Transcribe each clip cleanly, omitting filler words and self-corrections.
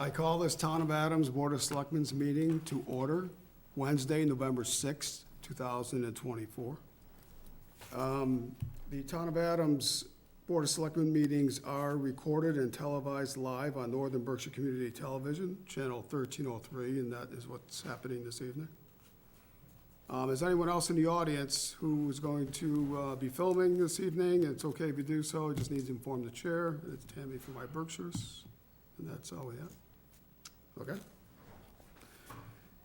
I call this Town of Adams Board of Selectmen's meeting to order Wednesday, November 6th, 2024. The Town of Adams Board of Selectmen meetings are recorded and televised live on Northern Berkshire Community Television, channel 1303, and that is what's happening this evening. Is anyone else in the audience who is going to be filming this evening? It's okay if you do so, just need to inform the chair. It's Tammy from my Berkshires, and that's all we have. Okay.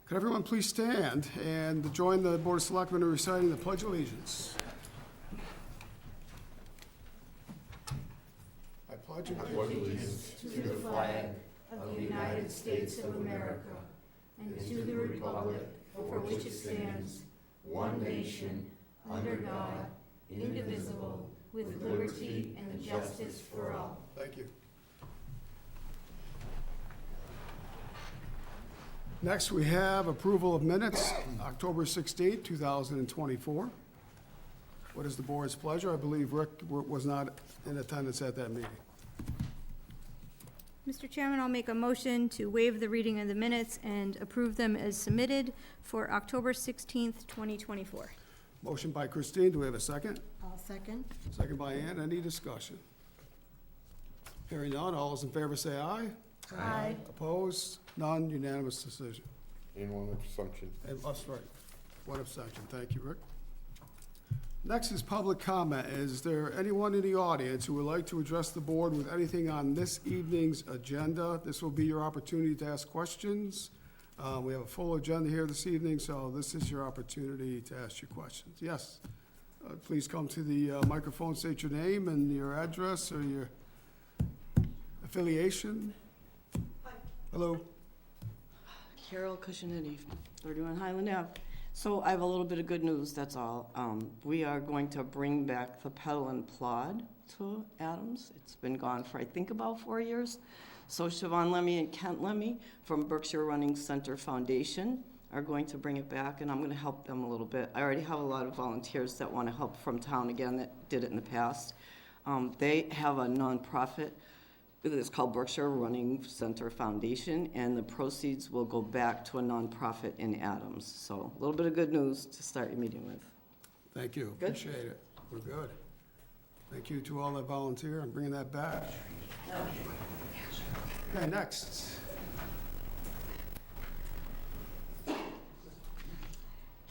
Could everyone please stand and join the Board of Selectmen in reciting the Pledge of Allegiance? I pledge allegiance to the flag of the United States of America and to the republic for which it stands, one nation, under God, indivisible, with liberty and justice for all. Thank you. Next, we have approval of minutes, October 16th, 2024. What is the board's pleasure? I believe Rick was not in attendance at that meeting. Mr. Chairman, I'll make a motion to waive the reading of the minutes and approve them as submitted for October 16th, 2024. Motion by Christine, do we have a second? I'll second. Second by Ann, any discussion? Hearing none, all those in favor say aye. Aye. Opposed? None, unanimous decision. And one abstention. And, that's right, one abstention, thank you, Rick. Next is public comment. Is there anyone in the audience who would like to address the board with anything on this evening's agenda? This will be your opportunity to ask questions. We have a full agenda here this evening, so this is your opportunity to ask your questions. Yes, please come to the microphone, state your name and your address or your affiliation. Hi. Hello. Carol Cushinetti, 31 Highland Ave. So I have a little bit of good news, that's all. We are going to bring back the pedal and plod to Adams. It's been gone for, I think, about 4 years. So Siobhan Lemmy and Kent Lemmy from Berkshire Running Center Foundation are going to bring it back, and I'm going to help them a little bit. I already have a lot of volunteers that want to help from town again that did it in the past. They have a nonprofit. It's called Berkshire Running Center Foundation, and the proceeds will go back to a nonprofit in Adams. So a little bit of good news to start your meeting with. Thank you, Good. appreciate it. We're good. Thank you to all that volunteer and bringing that back. Okay, next.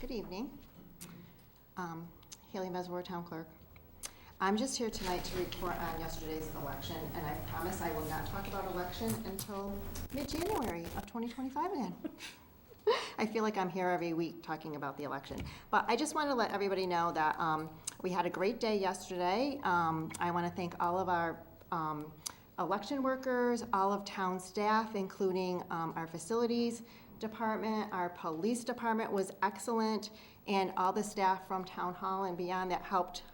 Good evening. Haley Meswar, Town Clerk. I'm just here tonight to report on yesterday's election, and I promise I will not talk about election until mid-January of 2025 again. I feel like I'm here every week talking about the election. But I just want to let everybody know that we had a great day yesterday. I want to thank all of our election workers, all of town staff, including our facilities department, our police department was excellent, and all the staff from Town Hall and beyond that helped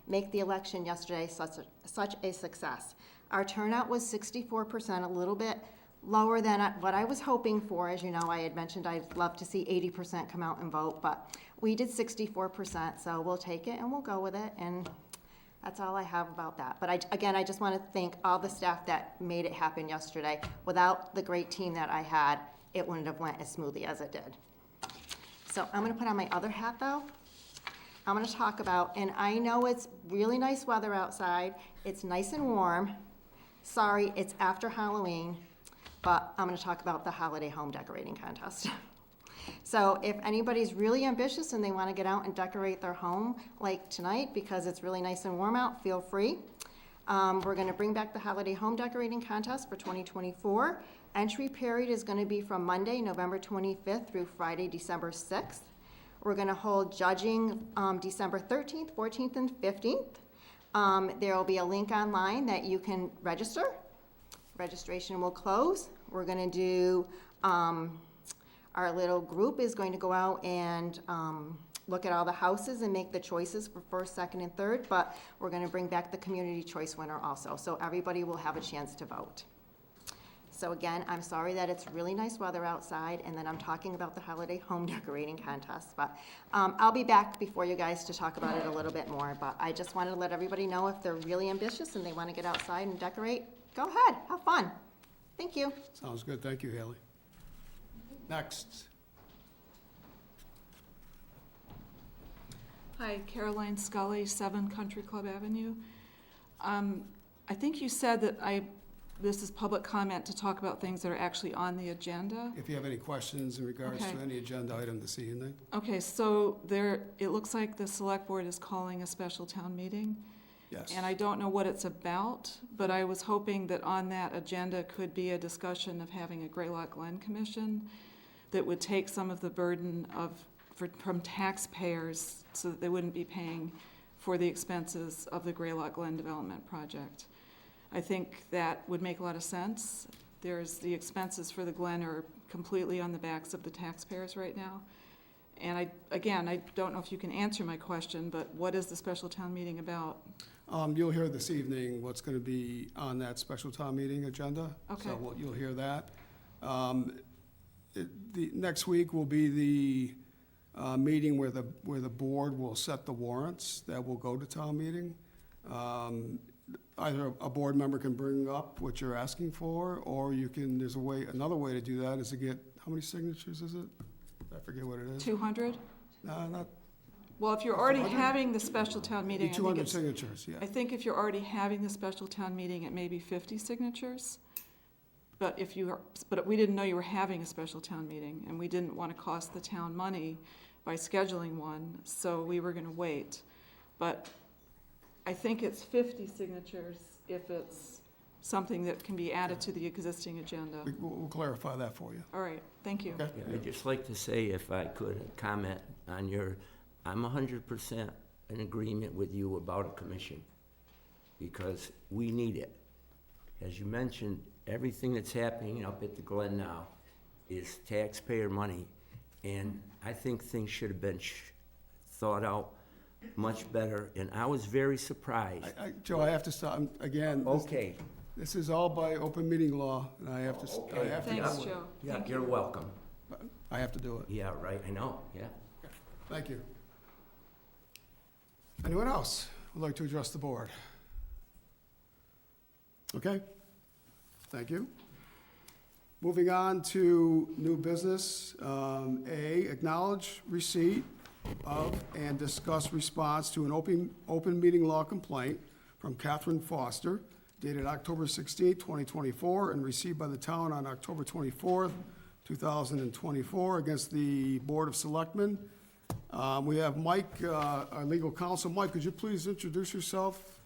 make the election yesterday such a success. Our turnout was 64%, a little bit lower than what I was hoping for. As you know, I had mentioned I'd love to see 80% come out and vote, but we did 64%, so we'll take it and we'll go with it, and that's all I have about that. But I just want to thank all the staff that made it happen yesterday. Without the great team that I had, it wouldn't have went as smoothly as it did. So I'm going to put on my other hat, though. I'm going to talk about, and I know it's really nice weather outside. It's nice and warm. Sorry, it's after Halloween, but I'm going to talk about the holiday home decorating contest. So if anybody's really ambitious and they want to get out and decorate their home like tonight because it's really nice and warm out, feel free. We're going to bring back the holiday home decorating contest for 2024. Entry period is going to be from Monday, November 25th through Friday, December 6th. We're going to hold judging December 13th, 14th, and 15th. There will be a link online that you can register. Registration will close. We're going to do, our little group is going to go out and look at all the houses and make the choices for first, second, and third, but we're going to bring back the community choice winner also, so everybody will have a chance to vote. So again, I'm sorry that it's really nice weather outside and that I'm talking about the holiday home decorating contest, but I'll be back before you guys to talk about it a little bit more, but I just wanted to let everybody know if they're really ambitious and they want to get outside and decorate, go ahead, have fun. Thank you. Sounds good, thank you, Haley. Next. Hi, Caroline Scully, 7 Country Club Avenue. I think you said that this is public comment to talk about things that are actually on the agenda. If you have any questions in regards to Okay. any agenda item this evening. Okay, so it looks like the select board is calling a special town meeting, Yes. and I don't know what it's about, but I was hoping that on that agenda could be a discussion of having a Greylock Glen Commission that would take some of the burden from taxpayers so that they wouldn't be paying for the expenses of the Greylock Glen Development Project. I think that would make a lot of sense. The expenses for the Glen are completely on the backs of the taxpayers right now. And I don't know if you can answer my question, but what is the special town meeting about? You'll hear this evening what's going to be on that special town meeting agenda. Okay. So you'll hear that. The next week will be the meeting where the board will set the warrants that will go to town meeting. Either a board member can bring up what you're asking for, or another way to do that is to get, how many signatures is it? I forget what it is. 200? No, not, Well, if you're already having the special town meeting, I think 200 it's, signatures, yeah. I think if you're already having the special town meeting, it may be 50 signatures. But but we didn't know you were having a special town meeting, and we didn't want to cost the town money by scheduling one, so we were gonna wait. But I think it's 50 signatures if it's something that can be added to the existing agenda. We'll clarify that for you. All right, thank you. Okay? Yeah, I'd just like to say, if I could, comment on I'm 100% in agreement with you about a commission, because we need it. As you mentioned, everything that's happening up at the Glen now is taxpayer money, and I think things should have been thought out much better, and I was very surprised. Joe, I have to stop, again. Okay. This is all by open meeting law, and I have to Okay. Thanks, do it. Joe. Yeah, Thank you're you. welcome. I have to do it. Yeah, right, I know, yeah. Thank you. Anyone else would like to address the board? Okay, thank you. Moving on to new business. Acknowledge receipt of and discuss response to an open meeting law complaint from Catherine Foster dated October 16, 2024, and received by the town on October 24th, 2024, against the Board of Selectmen. We have Mike, our legal counsel. Mike, could you please introduce yourself?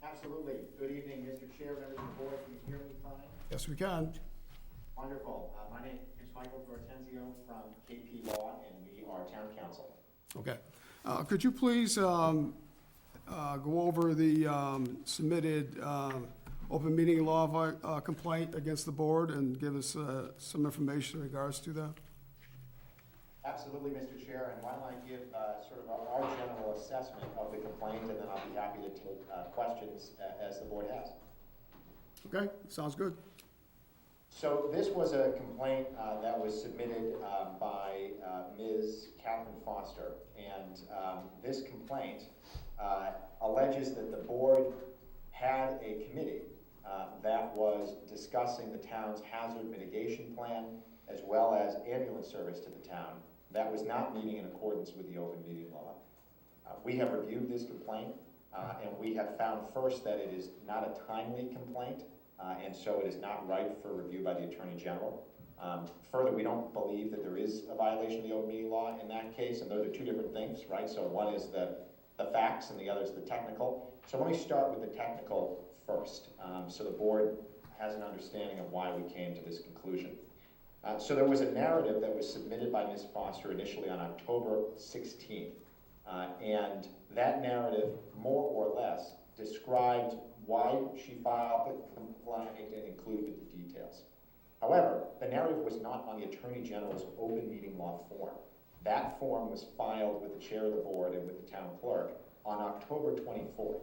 Absolutely. Good evening, Mr. Chair, members of the board. Can you hear me fine? Yes, we can. Wonderful. My name is Michael Gortenzio from KP Law, and we are town council. Okay. Could you please go over the submitted open meeting law complaint against the board and give us some information in regards to that? Absolutely, Mr. Chair, and why don't I give sort of our general assessment of the complaint, and then I'll be happy to take questions as the board has. Okay, sounds good. So this was a complaint that was submitted by Ms. Catherine Foster, and this complaint alleges that the board had a committee that was discussing the town's hazard mitigation plan as well as ambulance service to the town that was not meeting in accordance with the open meeting law. We have reviewed this complaint and we have found first that it is not a timely complaint, and so it is not ripe for review by the Attorney General. Further, we don't believe that there is a violation of the open meeting law in that case, and those are two different things, right? So one is the facts and the other is the technical. So let me start with the technical first, so the board has an understanding of why we came to this conclusion. So there was a narrative that was submitted by Ms. Foster initially on October 16th, and that narrative more or less described why she filed the complaint and included the details. However, the narrative was not on the Attorney General's open meeting law form. That form was filed with the chair of the board and with the town clerk on October 24th,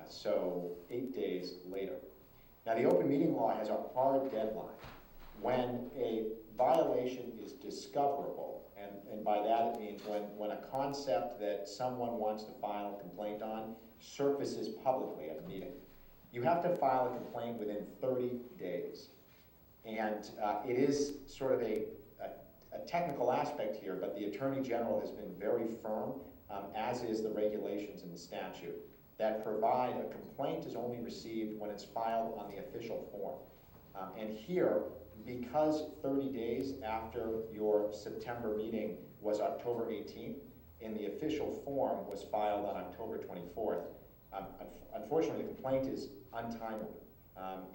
so 8 days later. Now, the open meeting law has a hard deadline. When a violation is discoverable, and by that it means when a concept that someone wants to file a complaint on surfaces publicly at a meeting, you have to file a complaint within 30 days. And it is sort of a technical aspect here, but the Attorney General has been very firm, as is the regulations in the statute, that provide a complaint is only received when it's filed on the official form. And here, because 30 days after your September meeting was October 18th, and the official form was filed on October 24th, unfortunately, the complaint is untimely.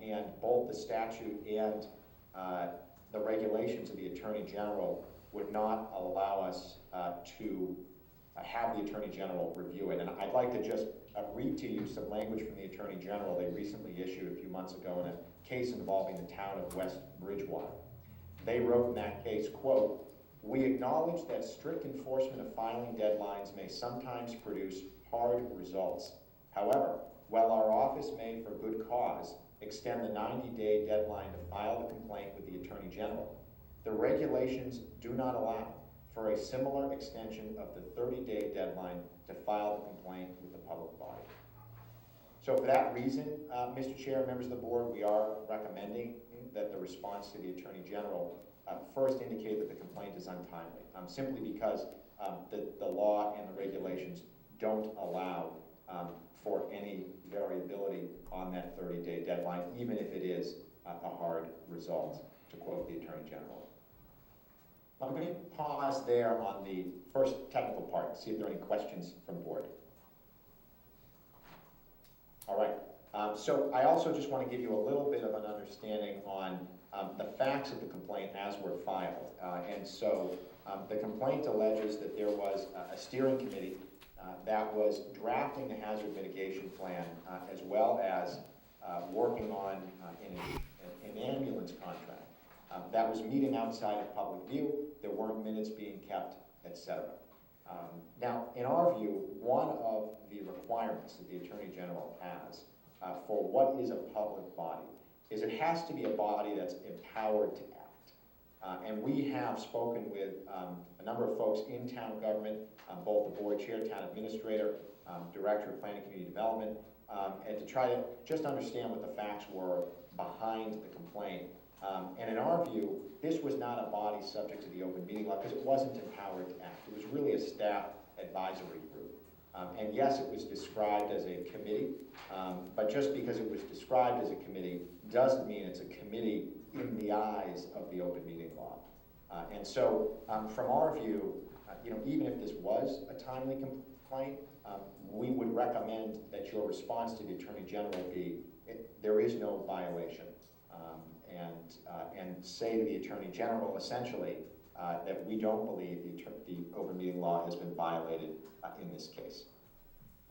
And both the statute and the regulations of the Attorney General would not allow us to have the Attorney General review it. And I'd like to just read to you some language from the Attorney General they recently issued a few months ago in a case involving the town of West Bridgewater. They wrote in that case, quote, "We acknowledge that strict enforcement of filing deadlines may sometimes produce hard results. However, while our office may, for good cause, extend the 90-day deadline to file the complaint with the Attorney General, the regulations do not allow for a similar extension of the 30-day deadline to file the complaint with the public body." So for that reason, Mr. Chair and members of the board, we are recommending that the response to the Attorney General first indicate that the complaint is untimely, simply because the law and the regulations don't allow for any variability on that 30-day deadline, even if it is a hard result, to quote the Attorney General. I'm going to pause there on the first technical part, see if there are any questions from the board. All right, so I also just want to give you a little bit of an understanding on the facts of the complaint as were filed. And so the complaint alleges that there was a steering committee that was drafting the hazard mitigation plan as well as working on an ambulance contract that was meeting outside of public view. There weren't minutes being kept, etc. Now, in our view, one of the requirements that the Attorney General has for what is a public body is it has to be a body that's empowered to act. And we have spoken with a number of folks in town government, both the board chair, town administrator, director of planning community development, and to try to just understand what the facts were behind the complaint. And in our view, this was not a body subject to the open meeting law because it wasn't empowered to act. It was really a staff advisory group. And yes, it was described as a committee, but just because it was described as a committee doesn't mean it's a committee in the eyes of the open meeting law. And so from our view, even if this was a timely complaint, we would recommend that your response to the Attorney General be, there is no violation. And say to the Attorney General essentially that we don't believe the open meeting law has been violated in this case.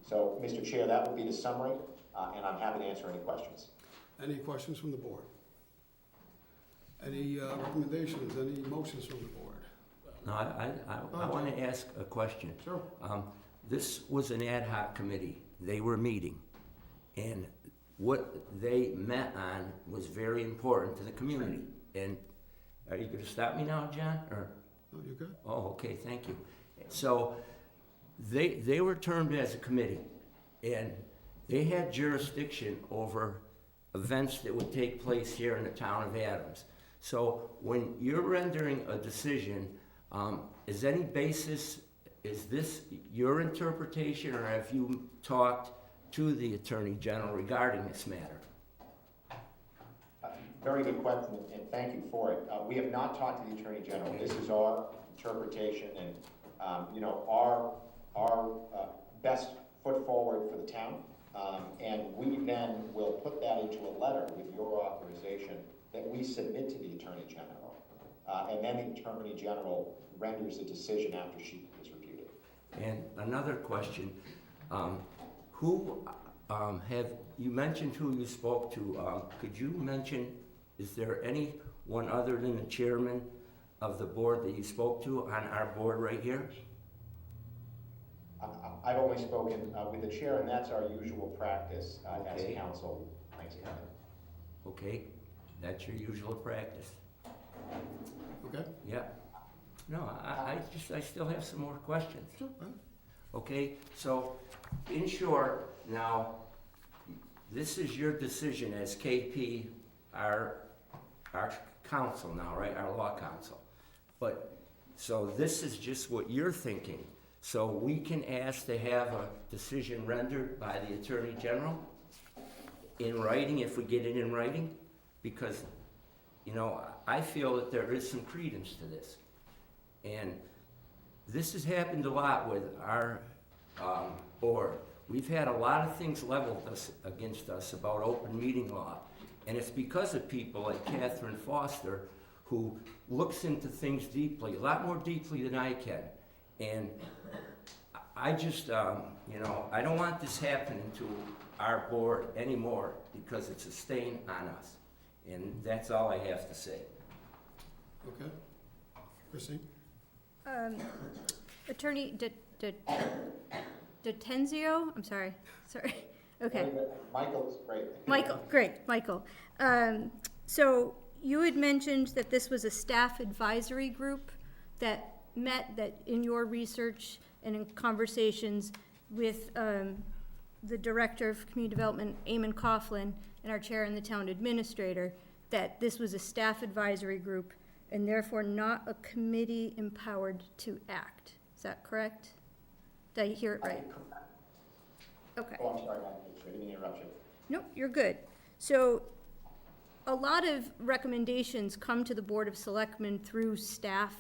So, Mr. Chair, that would be the summary, and I'm happy to answer any questions. Any questions from the board? Any recommendations, any motions from the board? No, I want to ask a question. Sure. This was an ad hoc committee. They were meeting, and what they met on was very important to the community. And are you going to stop me now, John? Or? No, you're good. Oh, okay, thank you. So they were termed as a committee, and they had jurisdiction over events that would take place here in the town of Adams. So when you're rendering a decision, is any basis, is this your interpretation, or have you talked to the Attorney General regarding this matter? Very good question, and thank you for it. We have not talked to the Attorney General. This is our interpretation and our best foot forward for the town. And we then will put that into a letter with your authorization that we submit to the Attorney General. And then the Attorney General renders a decision after she has reviewed it. And another question, who have you mentioned who you spoke to? Could you mention, is there anyone other than the chairman of the board that you spoke to on our board right here? I've only spoken with the chair, and that's our usual practice as council. Thanks, Kevin. Okay, that's your usual practice. Okay. Yeah. No, I still have some more questions. Sure. Okay, so in short, now, this is your decision as KP, our council now, right, our law council. But, so this is just what you're thinking. So we can ask to have a decision rendered by the Attorney General in writing, if we get it in writing, because, you know, I feel that there is some credence to this. And this has happened a lot with our board. We've had a lot of things leveled against us about open meeting law. And it's because of people like Catherine Foster, who looks into things deeply, a lot more deeply than I can. And I just, you know, I don't want this happening to our board anymore because it's a stain on us. And that's all I have to say. Okay. Christine? Attorney DeTenzio, I'm sorry. Okay. Michael's great. Michael, great, Michael. So you had mentioned that this was a staff advisory group that met, that in your research and in conversations with the Director of Community Development, Eamon Coughlin, and our Chair and the Town Administrator, that this was a staff advisory group and therefore not a committee empowered to act. Is that correct? Did I hear it right? Okay. Oh, I'm sorry, I didn't interrupt you. Nope, you're good. So a lot of recommendations come to the Board of Selectmen through staff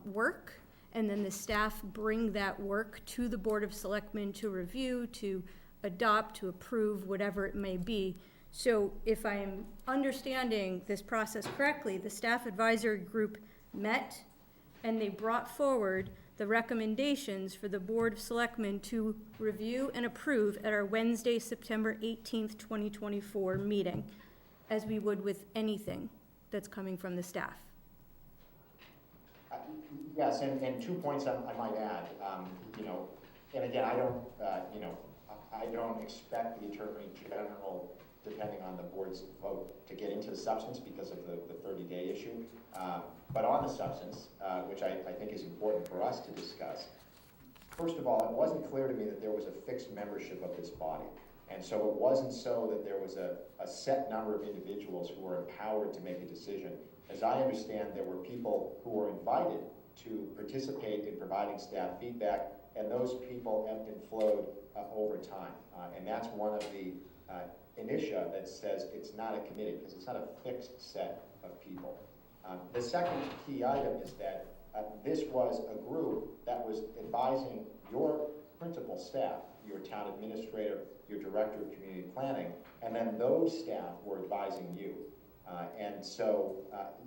work, and then the staff bring that work to the Board of Selectmen to review, to adopt, to approve, whatever it may be. So if I'm understanding this process correctly, the staff advisory group met and they brought forward the recommendations for the Board of Selectmen to review and approve at our Wednesday, September 18th, 2024 meeting, as we would with anything that's coming from the staff. Yes, and 2 points I might add. You know, and again, I don't, you know, I don't expect the Attorney General, depending on the board's vote, to get into the substance because of the 30-day issue. But on the substance, which I think is important for us to discuss, first of all, it wasn't clear to me that there was a fixed membership of this body. And so it wasn't so that there was a set number of individuals who were empowered to make a decision. As I understand, there were people who were invited to participate in providing staff feedback, and those people ebbed and flowed over time. And that's one of the initia that says it's not a committee, because it's not a fixed set of people. The second key item is that this was a group that was advising your principal staff, your town administrator, your director of community planning, and then those staff were advising you. And so,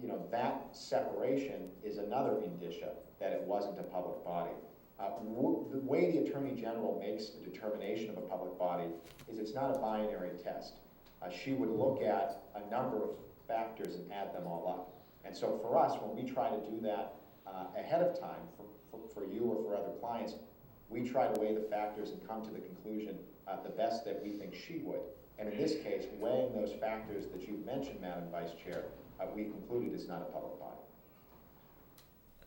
you know, that separation is another indicia that it wasn't a public body. The way the Attorney General makes the determination of a public body is it's not a binary test. She would look at a number of factors and add them all up. And so for us, when we try to do that ahead of time for you or for other clients, we try to weigh the factors and come to the conclusion the best that we think she would. And in this case, weighing those factors that you've mentioned, Madam Vice Chair, we concluded is not a public body.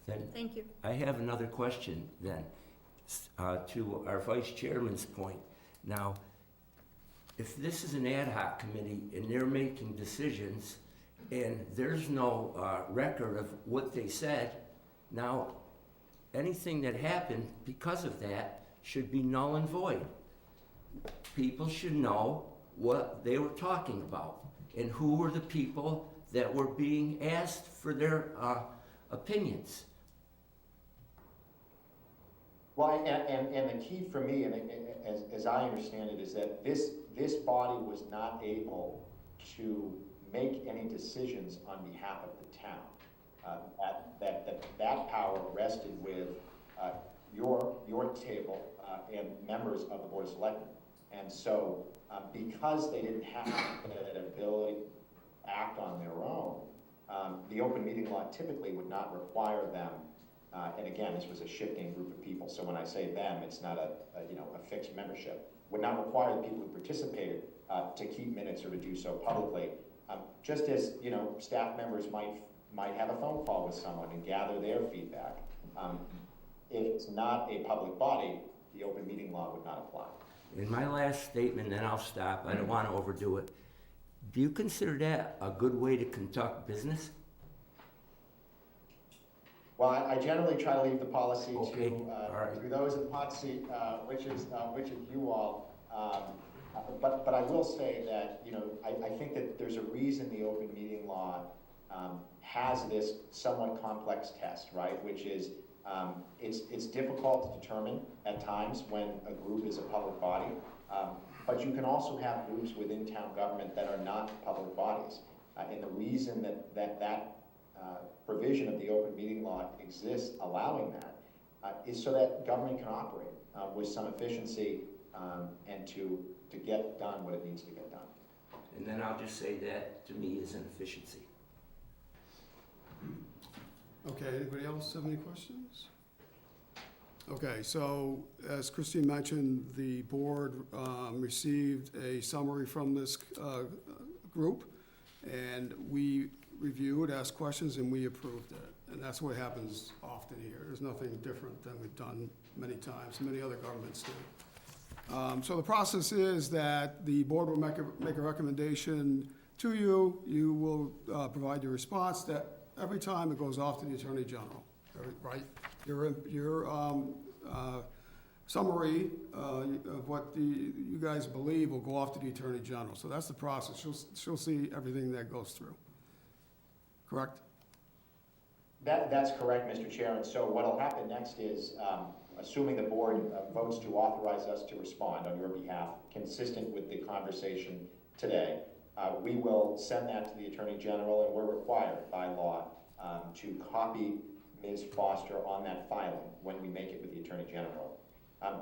Then Thank you. I have another question then, to our Vice Chairman's point. Now, if this is an ad hoc committee and they're making decisions and there's no record of what they said, now anything that happened because of that should be null and void. People should know what they were talking about and who were the people that were being asked for their opinions. Well, and the key for me, and as I understand it, is that this body was not able to make any decisions on behalf of the town. That power rested with your table and members of the Board of Selectmen. And so, because they didn't have that ability to act on their own, the open meeting law typically would not require them. And again, this was a shifting group of people, so when I say them, it's not a fixed membership. Would not require the people who participated to keep minutes or to do so publicly. Just as staff members might have a phone call with someone and gather their feedback. If it's not a public body, the open meeting law would not apply. In my last statement, then I'll stop, I don't want to overdo it. Do you consider that a good way to conduct business? Well, I generally try to leave the policy Okay, all right. to those in the hot seat, which of you all. But I will say that, you know, I think that there's a reason the open meeting law has this somewhat complex test, right? Which is, it's difficult to determine at times when a group is a public body. But you can also have groups within town government that are not public bodies. And the reason that provision of the open meeting law exists allowing that is so that government can operate with some efficiency and to get done what it needs to get done. And then I'll just say that, to me, is an efficiency. Okay, anybody else have any questions? Okay, so as Christine mentioned, the board received a summary from this group, and we reviewed, asked questions, and we approved it. And that's what happens often here. There's nothing different than we've done many times, many other governments do. So the process is that the board will make a recommendation to you. You will provide your response. That every time it goes off to the Attorney General, right? Your summary of what you guys believe will go off to the Attorney General. So that's the process. She'll see everything that goes through. Correct? That's correct, Mr. Chair. And so what will happen next is, assuming the board votes to authorize us to respond on your behalf, consistent with the conversation today, we will send that to the Attorney General, and we're required by law to copy Ms. Foster on that filing when we make it with the Attorney General.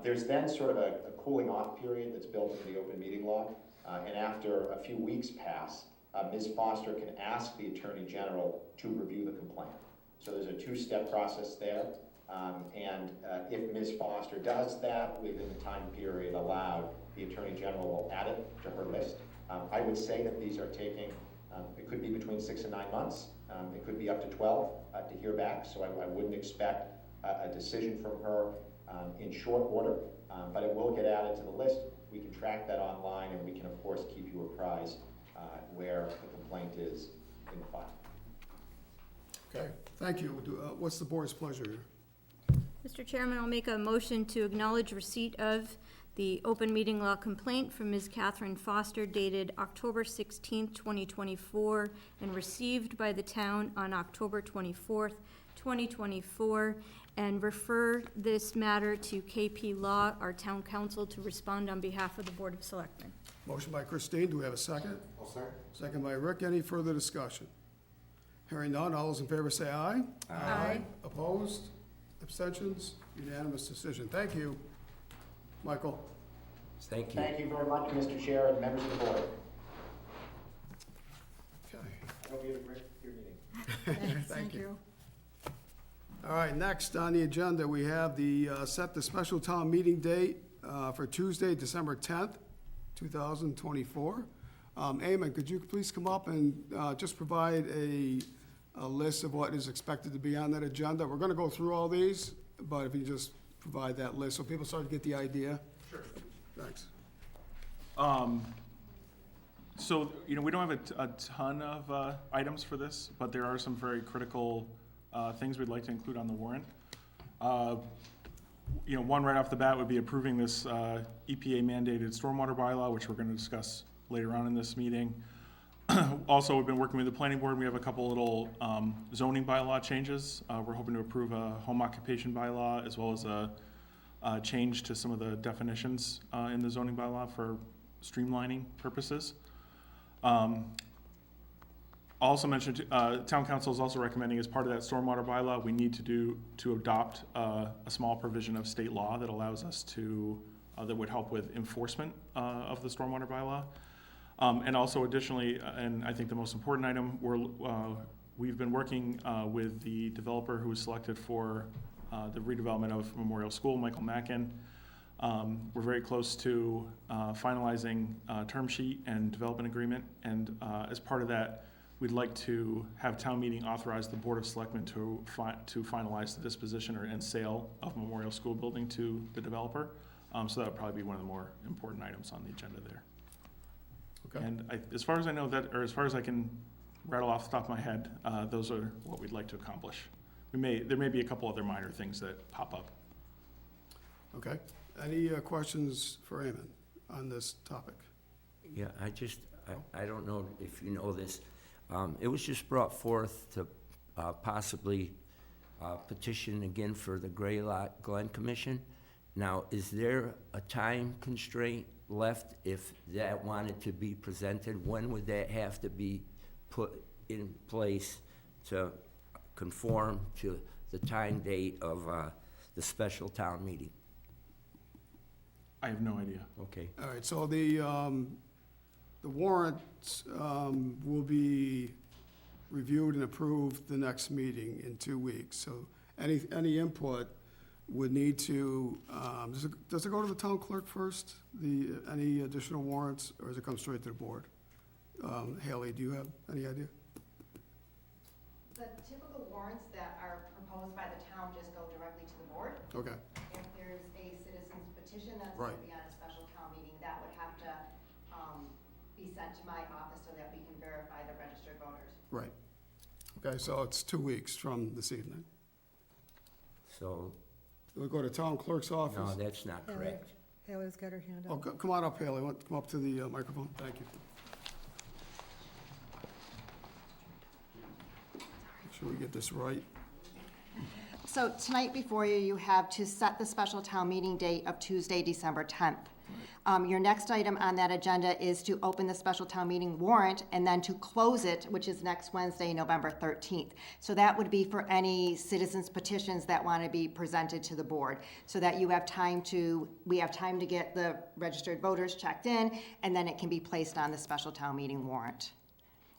There's then sort of a cooling off period that's built into the open meeting law, and after a few weeks pass, Ms. Foster can ask the Attorney General to review the complaint. So there's a two-step process there, and if Ms. Foster does that within the time period allowed, the Attorney General will add it to her list. I would say that these are taking, it could be between 6 and 9 months. It could be up to 12 to hear back, so I wouldn't expect a decision from her in short order, but it will get added to the list. We can track that online, and we can, of course, keep you apprised where the complaint is in the file. Okay, thank you. What's the board's pleasure here? Mr. Chairman, I'll make a motion to acknowledge receipt of the open meeting law complaint from Ms. Catherine Foster dated October 16th, 2024, and received by the town on October 24th, 2024, and refer this matter to KP Law, our town council, to respond on behalf of the Board of Selectmen. Motion by Christine, do we have a second? I'll second. Second by Rick, any further discussion? Hearing none, all those in favor say aye. Aye. Opposed? Abstentions? Unanimous decision. Thank you. Michael? Thank you. Thank you very much, Mr. Chair and members of the board. Okay. I hope you had a great meeting. Thank you. All right, next on the agenda, we have the, set the special town meeting date for Tuesday, December 10th, 2024. Eamon, could you please come up and just provide a list of what is expected to be on that agenda? We're going to go through all these, but if you just provide that list so people start to get the idea. Sure. Thanks. So, you know, we don't have a ton of items for this, but there are some very critical things we'd like to include on the warrant. You know, one right off the bat would be approving this EPA mandated stormwater bylaw, which we're going to discuss later on in this meeting. Also, we've been working with the planning board. We have a couple little zoning bylaw changes. We're hoping to approve a home occupation bylaw as well as a change to some of the definitions in the zoning bylaw for streamlining purposes. Also mentioned, town council is also recommending as part of that stormwater bylaw, we need to adopt a small provision of state law that allows us to, that would help with enforcement of the stormwater bylaw. And also additionally, and I think the most important item, we've been working with the developer who was selected for the redevelopment of Memorial School, Michael Mackin. We're very close to finalizing a term sheet and development agreement, and as part of that, we'd like to have town meeting authorize the Board of Selectmen to finalize the disposition and sale of Memorial School building to the developer. So that would probably be one of the more important items on the agenda there. Okay. And as far as I know that, or as far as I can rattle off the top of my head, those are what we'd like to accomplish. There may be a couple other minor things that pop up. Okay. Any questions for Eamon on this topic? Yeah, I don't know if you know this. It was just brought forth to possibly petition again for the Gray Lot Glen Commission. Now, is there a time constraint left if that wanted to be presented? When would that have to be put in place to conform to the time date of the special town meeting? I have no idea. Okay. All right, so the warrants will be reviewed and approved the next meeting in 2 weeks. So any input would need to, does it go to the town clerk first, any additional warrants, or does it come straight to the board? Haley, do you have any idea? The typical warrants that are proposed by the town just go directly to the board. Okay, If there's a citizen's petition that's Right. going to be on a special town meeting, that would have to be sent to my office so that we can verify the registered voters. right. Okay, so it's 2 weeks from this evening. So, We'll go to town clerk's office. no, that's not correct. Haley's got her hand Oh, come on up, Haley, come up to the microphone, thank you. Make sure we get this right. So tonight before you, you have to set the special town meeting date of Tuesday, December 10th. Your next item on that agenda is to open the special town meeting warrant and then to close it, which is next Wednesday, November 13th. So that would be for any citizens petitions that want to be presented to the board, so that we have time to get the registered voters checked in, and then it can be placed on the special town meeting warrant.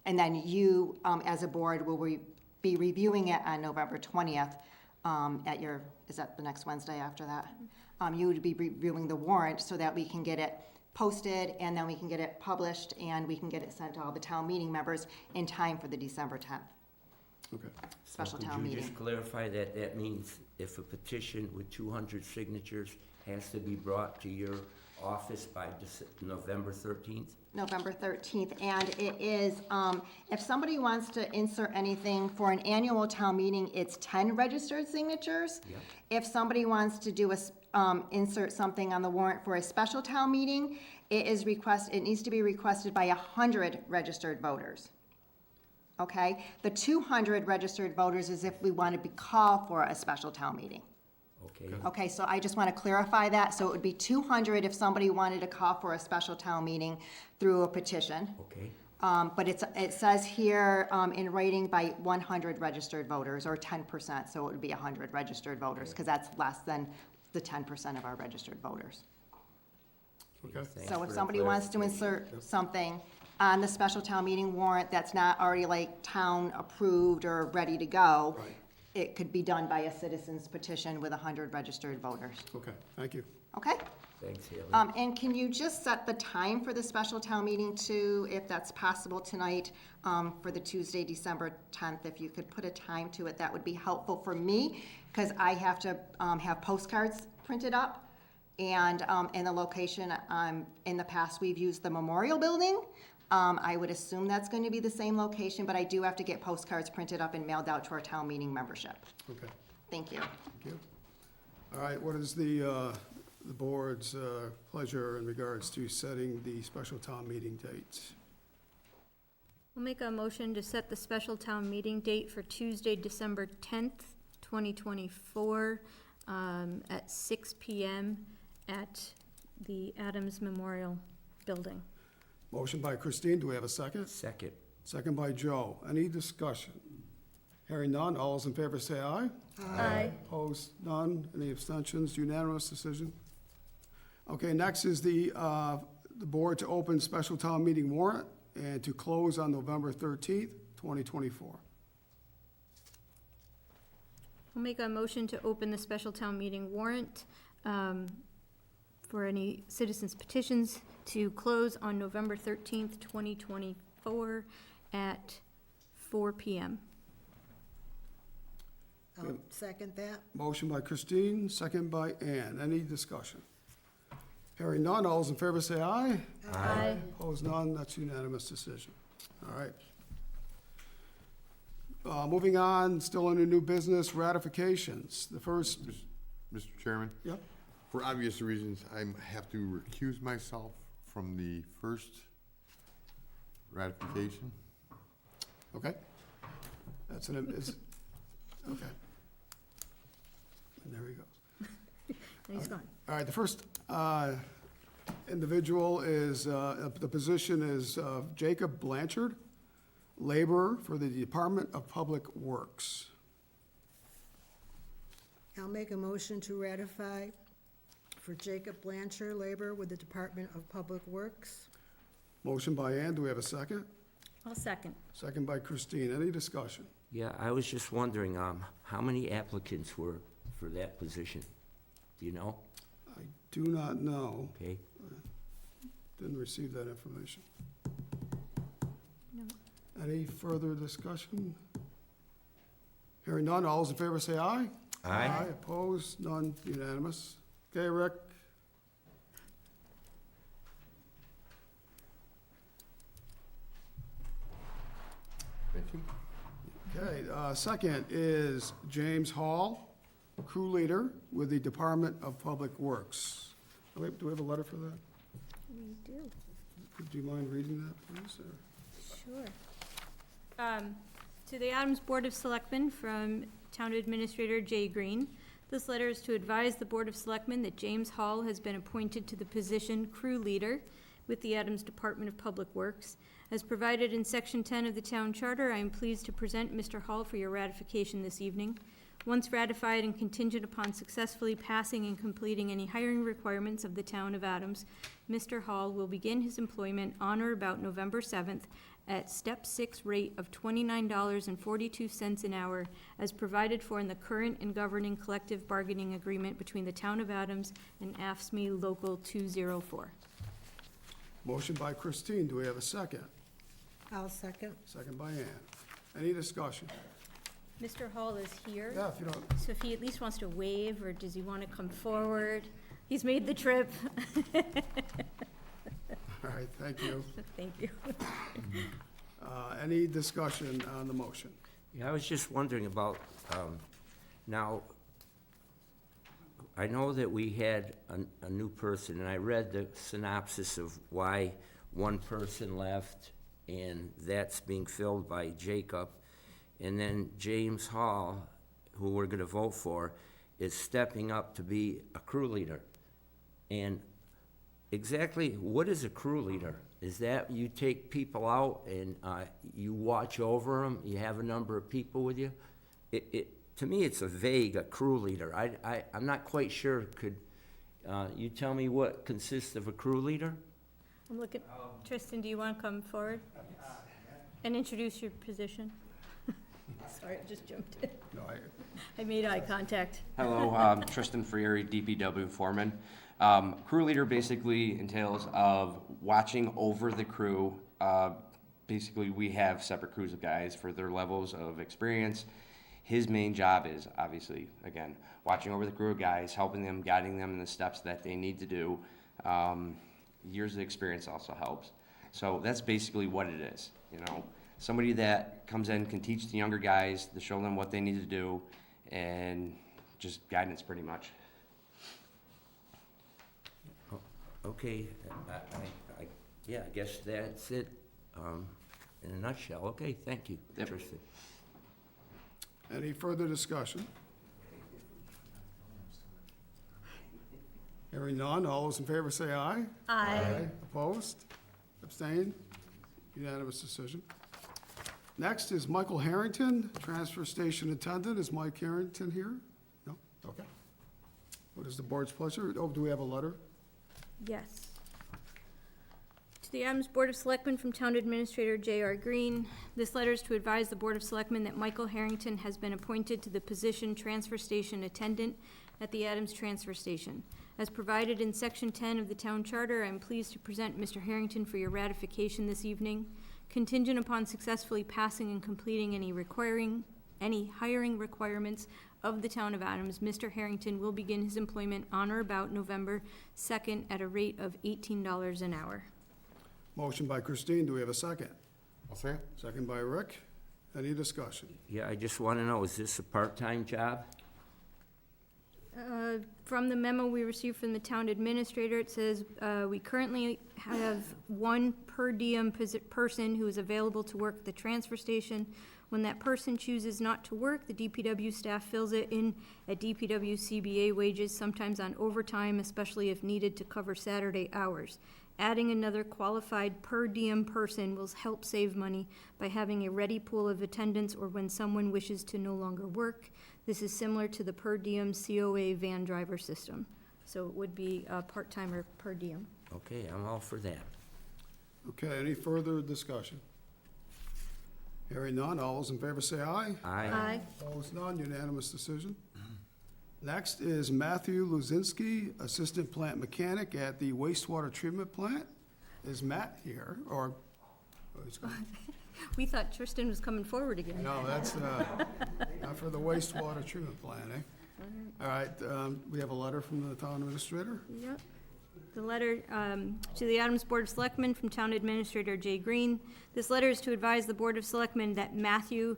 And then you, as a board, will be reviewing it on November 20th is that the next Wednesday after that? You would be reviewing the warrant so that we can get it posted, and then we can get it published, and we can get it sent to all the town meeting members in time for the December 10th Okay, special So town could you meeting. just clarify that that means if a petition with 200 signatures has to be brought to your office by November 13th? November 13th, and it is, if somebody wants to insert anything for an annual town meeting, it's 10 registered signatures. Yep. If somebody wants to do insert something on the warrant for a special town meeting, it needs to be requested by 100 registered voters. Okay? The 200 registered voters is if we want to call for a special town meeting. Okay. Okay, so I just want to clarify that. So it would be 200 if somebody wanted to call for a special town meeting through a petition. Okay. But it says here in writing by 100 registered voters, or 10%, so it would be 100 registered voters, because that's less than the 10% of our registered voters. okay. Thanks So for if the somebody wants to clarification. insert something on the special town meeting warrant that's not already like town approved or ready to go, Right. it could be done by a citizen's petition with 100 registered voters. Okay, thank you. Okay? Thanks, Haley. And can you just set the time for the special town meeting too, if that's possible tonight, for the Tuesday, December 10th? If you could put a time to it, that would be helpful for me, because I have to have postcards printed up. And in the location, in the past, we've used the Memorial Building. I would assume that's going to be the same location, but I do have to get postcards printed up and mailed out to our town meeting membership. Okay, Thank you. thank you. All right, what is the board's pleasure in regards to setting the special town meeting dates? We'll make a motion to set the special town meeting date for Tuesday, December 10th, 2024, at 6 PM at the Adams Memorial Building. Motion by Christine, do we have a second? Second. Second by Joe. Any discussion? Hearing none, all those in favor say aye. Aye. Opposed, none. Any abstentions? Unanimous decision. Okay, next is the board to open special town meeting warrant and to close on November 13th, 2024. We'll make a motion to open the special town meeting warrant for any citizens petitions to close on November 13th, 2024 at 4 PM. I'll second that. Motion by Christine, second by Ann. Any discussion? Hearing none, all those in favor say aye. Aye. Opposed, none, that's unanimous decision. All right. Moving on, still under new business, ratifications. The first, Mr. Chairman, yep, for obvious reasons, I have to recuse myself from the first ratification. okay. That's okay. And there he goes. And he's gone. All right, the first individual is, the position is Jacob Blanchard, laborer for the Department of Public Works. I'll make a motion to ratify for Jacob Blanchard, laborer with the Department of Public Works. Motion by Ann, do we have a second? I'll second. Second by Christine, any discussion? Yeah, I was just wondering, how many applicants were for that position? Do you know? I do not know, Okay, didn't receive that information. No. Any further discussion? Hearing none, all those in favor say aye. Aye. Opposed, none, unanimous. Okay, Rick? Thank you. Okay, second is James Hall, crew leader with the Department of Public Works. Do we have a letter for that? We do. Do you mind reading that, please? Or- Sure. To the Adams Board of Selectmen from Town Administrator Jay Green. This letter is to advise the Board of Selectmen that James Hall has been appointed to the position crew leader with the Adams Department of Public Works. As provided in Section 10 of the Town Charter, I am pleased to present Mr. Hall for your ratification this evening. Once ratified and contingent upon successfully passing and completing any hiring requirements of the Town of Adams, Mr. Hall will begin his employment on or about November 7th at Step 6 rate of $29.42 an hour, as provided for in the current and governing collective bargaining agreement between the Town of Adams and AFSCME Local 204. Motion by Christine, do we have a second? I'll second. Second by Ann. Any discussion? Mr. Hall is here. Yeah, if you don't, So if he at least wants to wave, or does he want to come forward? He's made the trip. all right, thank you. Thank you. Any discussion on the motion? yeah, I was just wondering about, now, I know that we had a new person, and I read the synopsis of why one person left, and that's being filled by Jacob. And then James Hall, who we're gonna vote for, is stepping up to be a crew leader. And exactly what is a crew leader? Is that you take people out and you watch over them, you have a number of people with you? To me, it's a crew leader. I'm not quite sure. Could you tell me what consists of a crew leader? I'm looking, Tristan, do you want to come forward and introduce your position? Sorry, I just jumped in. No, I made eye contact. Hello, Tristan Frieri, DPW foreman. Crew leader basically entails of watching over the crew. Basically, we have separate crews of guys for their levels of experience. His main job is, obviously, again, watching over the crew of guys, helping them, guiding them in the steps that they need to do. Years of experience also helps. So that's basically what it is, you know. Somebody that comes in, can teach the younger guys, to show them what they need to do, and just guidance pretty much. Okay, yeah, I guess that's it, in a nutshell. Okay, thank you, Yep. Tristan. any further discussion? Hearing none, all those in favor say aye. Aye. Opposed? Abstained? Unanimous decision. Next is Michael Harrington, transfer station attendant. Is Mike Harrington here? No? Okay. What is the board's pleasure? Oh, do we have a letter? Yes. To the Adams Board of Selectmen from Town Administrator J.R. Green. This letter is to advise the Board of Selectmen that Michael Harrington has been appointed to the position transfer station attendant at the Adams Transfer Station. As provided in Section 10 of the Town Charter, I am pleased to present Mr. Harrington for your ratification this evening. Contingent upon successfully passing and completing any hiring requirements of the Town of Adams, Mr. Harrington, will begin his employment on or about November 2nd at a rate of $18 an hour. Motion by Christine, do we have a second? I'll say it. Second by Rick. Any discussion? Yeah, I just want to know, is this a part-time job? From the memo we received from the town administrator, it says, we currently have one per diem person who is available to work at the transfer station. When that person chooses not to work, the DPW staff fills it in at DPW CBA wages, sometimes on overtime, especially if needed to cover Saturday hours. Adding another qualified per diem person will help save money by having a ready pool of attendants or when someone wishes to no longer work. This is similar to the per diem COA van driver system. So it would be part-time or per diem. Okay, I'm all for that. Okay, any further discussion? Hearing none, all those in favor say aye. Aye. Opposed, none, unanimous decision. Next is Matthew Luzinski, Assistant Plant Mechanic at the Wastewater Treatment Plant. Is Matt here, or? Oh, he's gone. We thought Tristan was coming forward again. No, that's not for the wastewater treatment plant, eh? All right, we have a letter from the town administrator. Yep. The letter to the Adams Board of Selectmen from Town Administrator Jay Green. This letter is to advise the Board of Selectmen that Matthew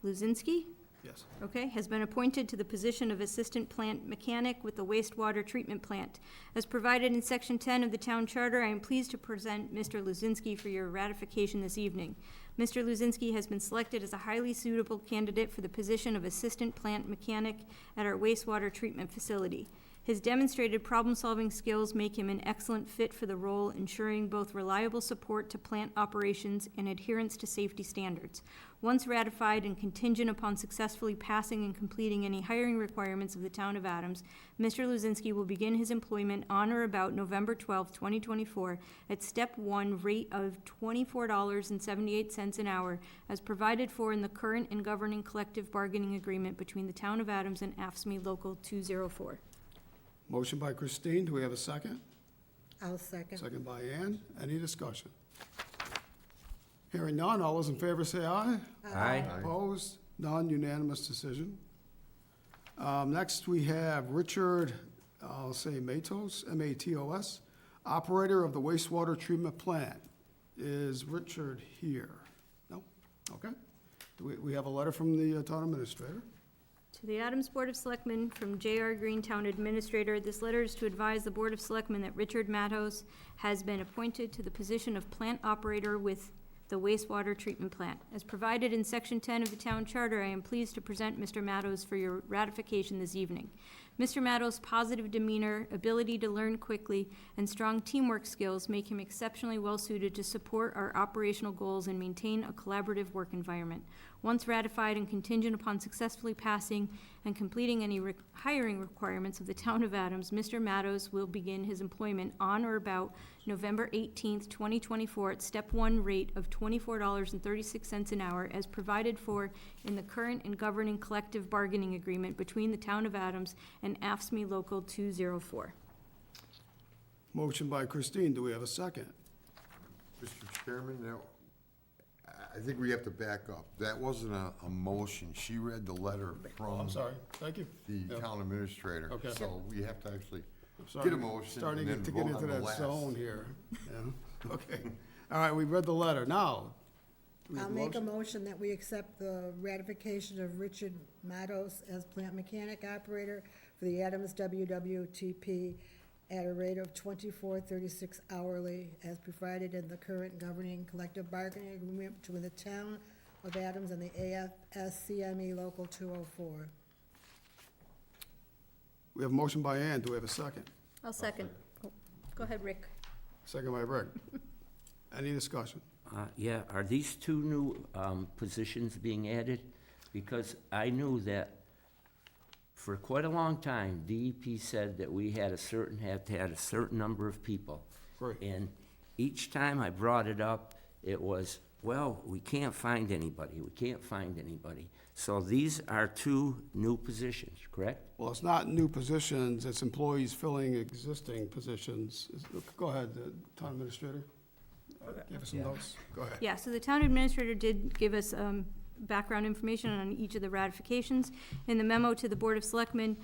Luzinski, Yes. okay, has been appointed to the position of Assistant Plant Mechanic with the Wastewater Treatment Plant. As provided in Section 10 of the Town Charter, I am pleased to present Mr. Luzinski for your ratification this evening. Mr. Luzinski has been selected as a highly suitable candidate for the position of Assistant Plant Mechanic at our wastewater treatment facility. His demonstrated problem-solving skills make him an excellent fit for the role, ensuring both reliable support to plant operations and adherence to safety standards. Once ratified and contingent upon successfully passing and completing any hiring requirements of the Town of Adams, Mr. Luzinski will begin his employment on or about November 12, 2024, at Step 1 rate of $24.78 an hour, as provided for in the current and governing collective bargaining agreement between the Town of Adams and AFSCME Local 204. Motion by Christine, do we have a second? I'll second. Second by Ann. Any discussion? Hearing none, all those in favor say aye. Aye. Opposed? None, unanimous decision. Next, we have Richard, I'll say Matos, M-A-T-O-S, operator of the wastewater treatment plant. Is Richard here? No? Okay. We have a letter from the town administrator. To the Adams Board of Selectmen from J.R. Green, Town Administrator, this letter is to advise the Board of Selectmen that Richard Matos has been appointed to the position of plant operator with the wastewater treatment plant. As provided in Section 10 of the Town Charter, I am pleased to present Mr. Matos for your ratification this evening. Mr. Matos' positive demeanor, ability to learn quickly, and strong teamwork skills make him exceptionally well-suited to support our operational goals and maintain a collaborative work environment. Once ratified and contingent upon successfully passing and completing any hiring requirements of the Town of Adams, Mr. Matos will begin his employment on or about November 18th, 2024 at Step 1 rate of $24.36 an hour as provided for in the current and governing collective bargaining agreement between the Town of Adams and AFSCME Local 204. Motion by Christine, do we have a second? Mr. Chairman, now, I think we have to back up. That wasn't a motion. She read the letter Oh, from I'm sorry, thank you. the Yeah. town administrator. Okay. So we have to actually I'm sorry, get a motion starting and then to vote get on into the that last. zone here. Yeah, okay. All right, we read the letter. Now, do we have I'll make a motion? motion that we accept the ratification of Richard Matos as plant mechanic operator for the Adams WWTP at a rate of $24.36 hourly, as provided in the current governing collective bargaining agreement between the Town of Adams and the AFSCME Local 204. We have a motion by Ann. Do we have a second? I'll second. Oh, go ahead, Rick. Second by Rick. Any discussion? Yeah, are these two new positions being added? Because I knew that for quite a long time, DEP said that we had had to have a certain number of people. Great. And each time I brought it up, it was, well, we can't find anybody, we can't find anybody. So these are two new positions, correct? Well, it's not new positions, it's employees filling existing positions. Go ahead, town administrator. Give us some Yeah. notes. Go ahead. Yeah, so the Town Administrator did give us background information on each of the ratifications. In the memo to the Board of Selectmen,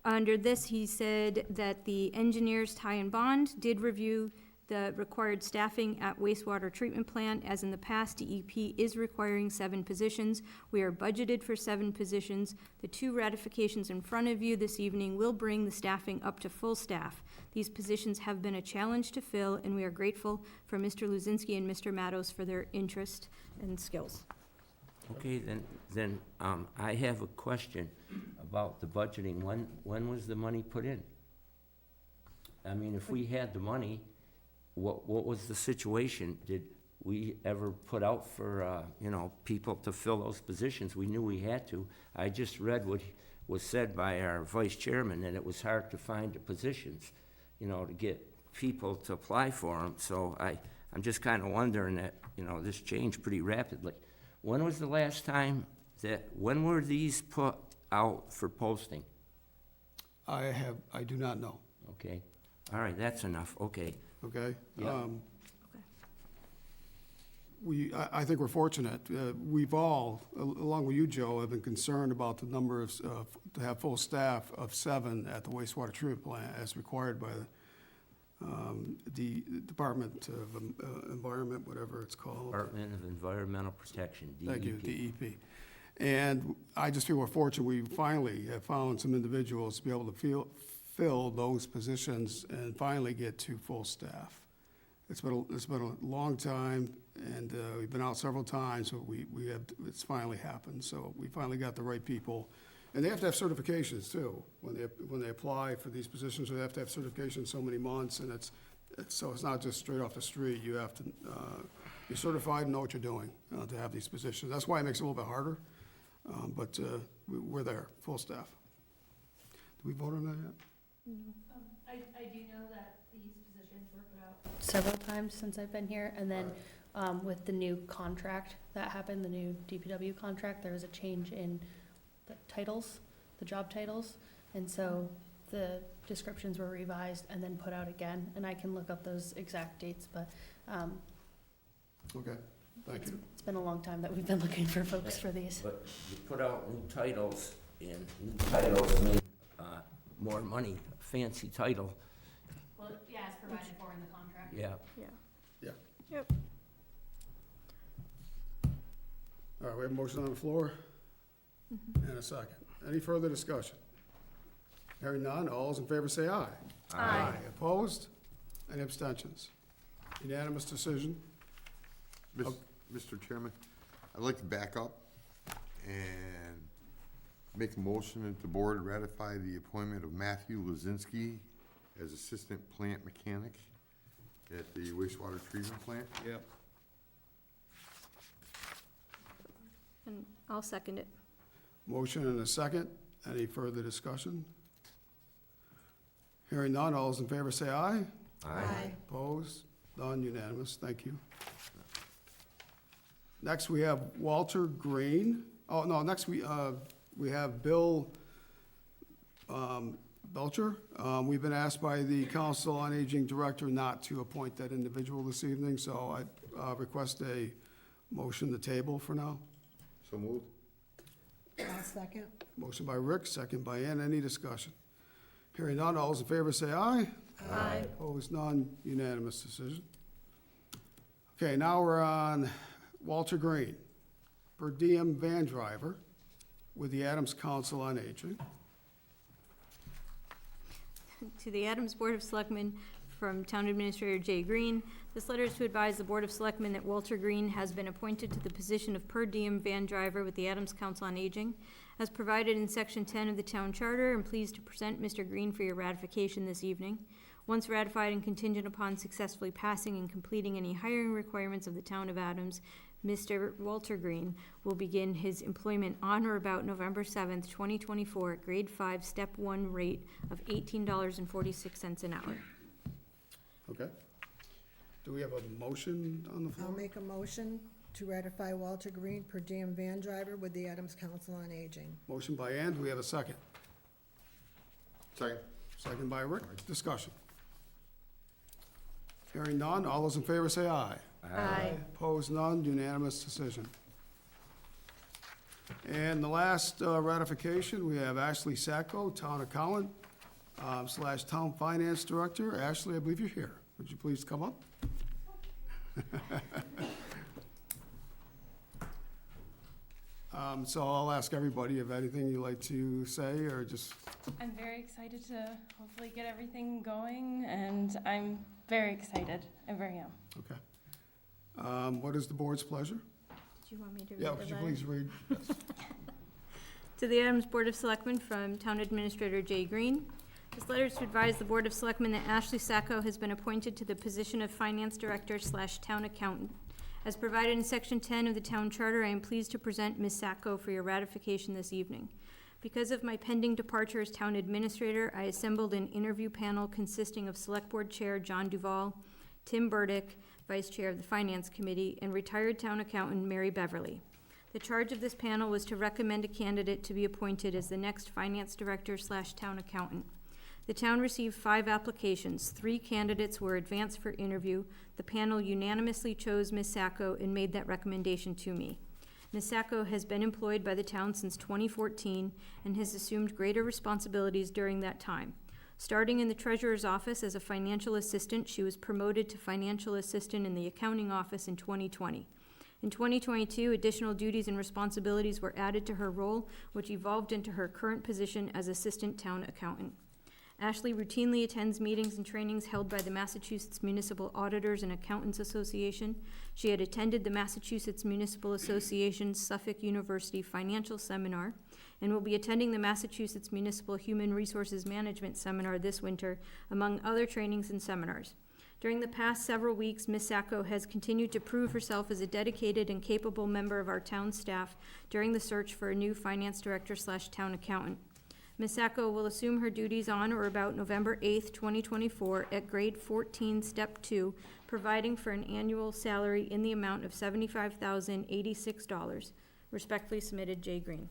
under this, he said that the engineers, Ty and Bond, did review the required staffing at wastewater treatment plant. As in the past, DEP is requiring 7 positions. We are budgeted for 7 positions. The 2 ratifications in front of you this evening will bring the staffing up to full staff. These positions have been a challenge to fill, and we are grateful for Mr. Luzinski and Mr. Matos for their interest and skills. Okay, then, I have a question about the budgeting. When was the money put in? I mean, if we had the money, what was the situation? Did we ever put out for, people to fill those positions? We knew we had to. I just read what was said by our vice chairman, that it was hard to find the positions, to get people to apply for them. So I'm just kind of wondering that, this changed pretty rapidly. When was the last time when were these put out for posting? I do not know, Okay, all right, that's enough, okay. okay? Yeah. I think we're fortunate. We've all, along with you, Joe, have been concerned about the number of, to have full staff of 7 at the wastewater treatment plant as required by the Department of Environment, whatever it's called. Department of Environmental Protection, DEP. Thank you, DEP. And I just feel we're fortunate, we finally have found some individuals to be able to fill those positions and finally get to full staff. It's been a long time, and we've been out several times, but it's finally happened. So we finally got the right people. And they have to have certifications too. When they apply for these positions, they have to have certifications so many months, and so it's not just straight off the street. You have to, you're certified and know what you're doing to have these positions. That's why it makes it a little bit harder, but we're there, full staff. Did we vote on that yet? I do know that these positions were put out several times since I've been here, and then with the new contract that happened, the new DPW contract, there was a change in the titles, the job titles, and so the descriptions were revised and then put out again, and I can look up those exact dates, but Okay, thank you. it's been a long time that we've been looking for folks for these. But you put out new titles, and new titles mean more money, fancy title, Well, yeah, it's provided for in the contract. yeah. Yeah. Yep. All right, we have a motion on the floor and a second. Any further discussion? Hearing none, all those in favor say aye. Aye. Opposed? Any abstentions? Unanimous decision? Mr. Chairman, I'd like to back up and make a motion that the board ratify the appointment of Matthew Lazinski as Assistant Plant Mechanic at the wastewater treatment plant. Yep. And I'll second it. Motion and a second. Any further discussion? Hearing none, all those in favor say aye. Aye. Opposed? None, unanimous. Thank you. Next, we have Walter Green. Oh, no, next we have Bill Belcher. We've been asked by the Council on Aging Director not to appoint that individual this evening, so I request a motion to table for now. So moved. I'll second. Motion by Rick, second by Ann. Any discussion? Hearing none, all those in favor say aye. Aye. Opposed, none, unanimous decision. Okay, now we're on Walter Green, per diem van driver with the Adams Council on Aging. To the Adams Board of Selectmen from Town Administrator Jay Green. This letter is to advise the Board of Selectmen that Walter Green has been appointed to the position of per diem van driver with the Adams Council on Aging. As provided in Section 10 of the Town Charter, I'm pleased to present Mr. Green for your ratification this evening. Once ratified and contingent upon successfully passing and completing any hiring requirements of the Town of Adams, Mr. Walter Green will begin his employment on or about November 7th, 2024, at grade 5, step 1 rate of $18.46 an hour. Okay. Do we have a motion on the floor? I'll make a motion to ratify Walter Green per diem van driver with the Adams Council on Aging. Motion by Ann, do we have a second? Second. Second by Rick, discussion. Hearing none, all those in favor say aye. Aye. Opposed, none, unanimous decision. And the last ratification, we have Ashley Sacco, Town Accountant / Town Finance Director. Ashley, I believe you're here. Would you please come up? So I'll ask everybody if anything you'd like to say, or just, I'm very excited to hopefully get everything going, and I'm very excited. I very am. okay. What is the board's pleasure? Do you want me to read Yeah, the could you letter? please read? To the Adams Board of Selectmen from Town Administrator Jay Green. This letter is to advise the Board of Selectmen that Ashley Sacco has been appointed to the position of Finance Director / Town Accountant. As provided in Section 10 of the Town Charter, I am pleased to present Ms. Sacco for your ratification this evening. Because of my pending departure as Town Administrator, I assembled an interview panel consisting of Select Board Chair John Duval, Tim Burdick, Vice Chair of the Finance Committee, and retired Town Accountant Mary Beverly. The charge of this panel was to recommend a candidate to be appointed as the next Finance Director / Town Accountant. The town received 5 applications. 3 candidates were advanced for interview. The panel unanimously chose Ms. Sacco and made that recommendation to me. Ms. Sacco has been employed by the town since 2014 and has assumed greater responsibilities during that time. Starting in the treasurer's office as a financial assistant, she was promoted to financial assistant in the accounting office in 2020. In 2022, additional duties and responsibilities were added to her role, which evolved into her current position as assistant town accountant. Ashley routinely attends meetings and trainings held by the Massachusetts Municipal Auditors and Accountants Association. She had attended the Massachusetts Municipal Association's Suffolk University Financial Seminar and will be attending the Massachusetts Municipal Human Resources Management Seminar this winter, among other trainings and seminars. During the past several weeks, Ms. Sacco has continued to prove herself as a dedicated and capable member of our town staff during the search for a new Finance Director / Town Accountant. Ms. Sacco will assume her duties on or about November 8th, 2024 at grade 14, step 2, providing for an annual salary in the amount of $75,086. Respectfully submitted, Jay Green.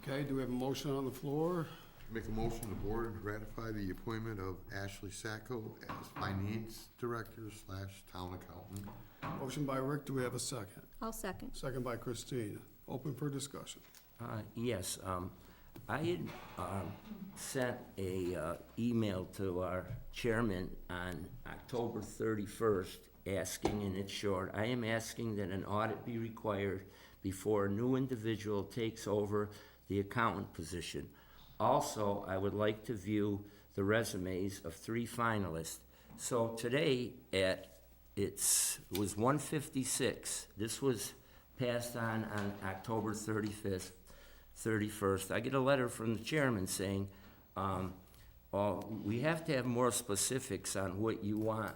Okay, do we have a motion on the floor? Make a motion, the board ratify the appointment of Ashley Sacco as Finance Director / Town Accountant. Motion by Rick, do we have a second? I'll second. Second by Christine. Open for discussion. Yes, I had sent a email to our chairman on October 31st asking, and it's short, I am asking that an audit be required before a new individual takes over the accountant position. Also, I would like to view the resumes of 3 finalists. So today it was 1:56. This was passed on October 31st. I get a letter from the chairman saying, we have to have more specifics on what you want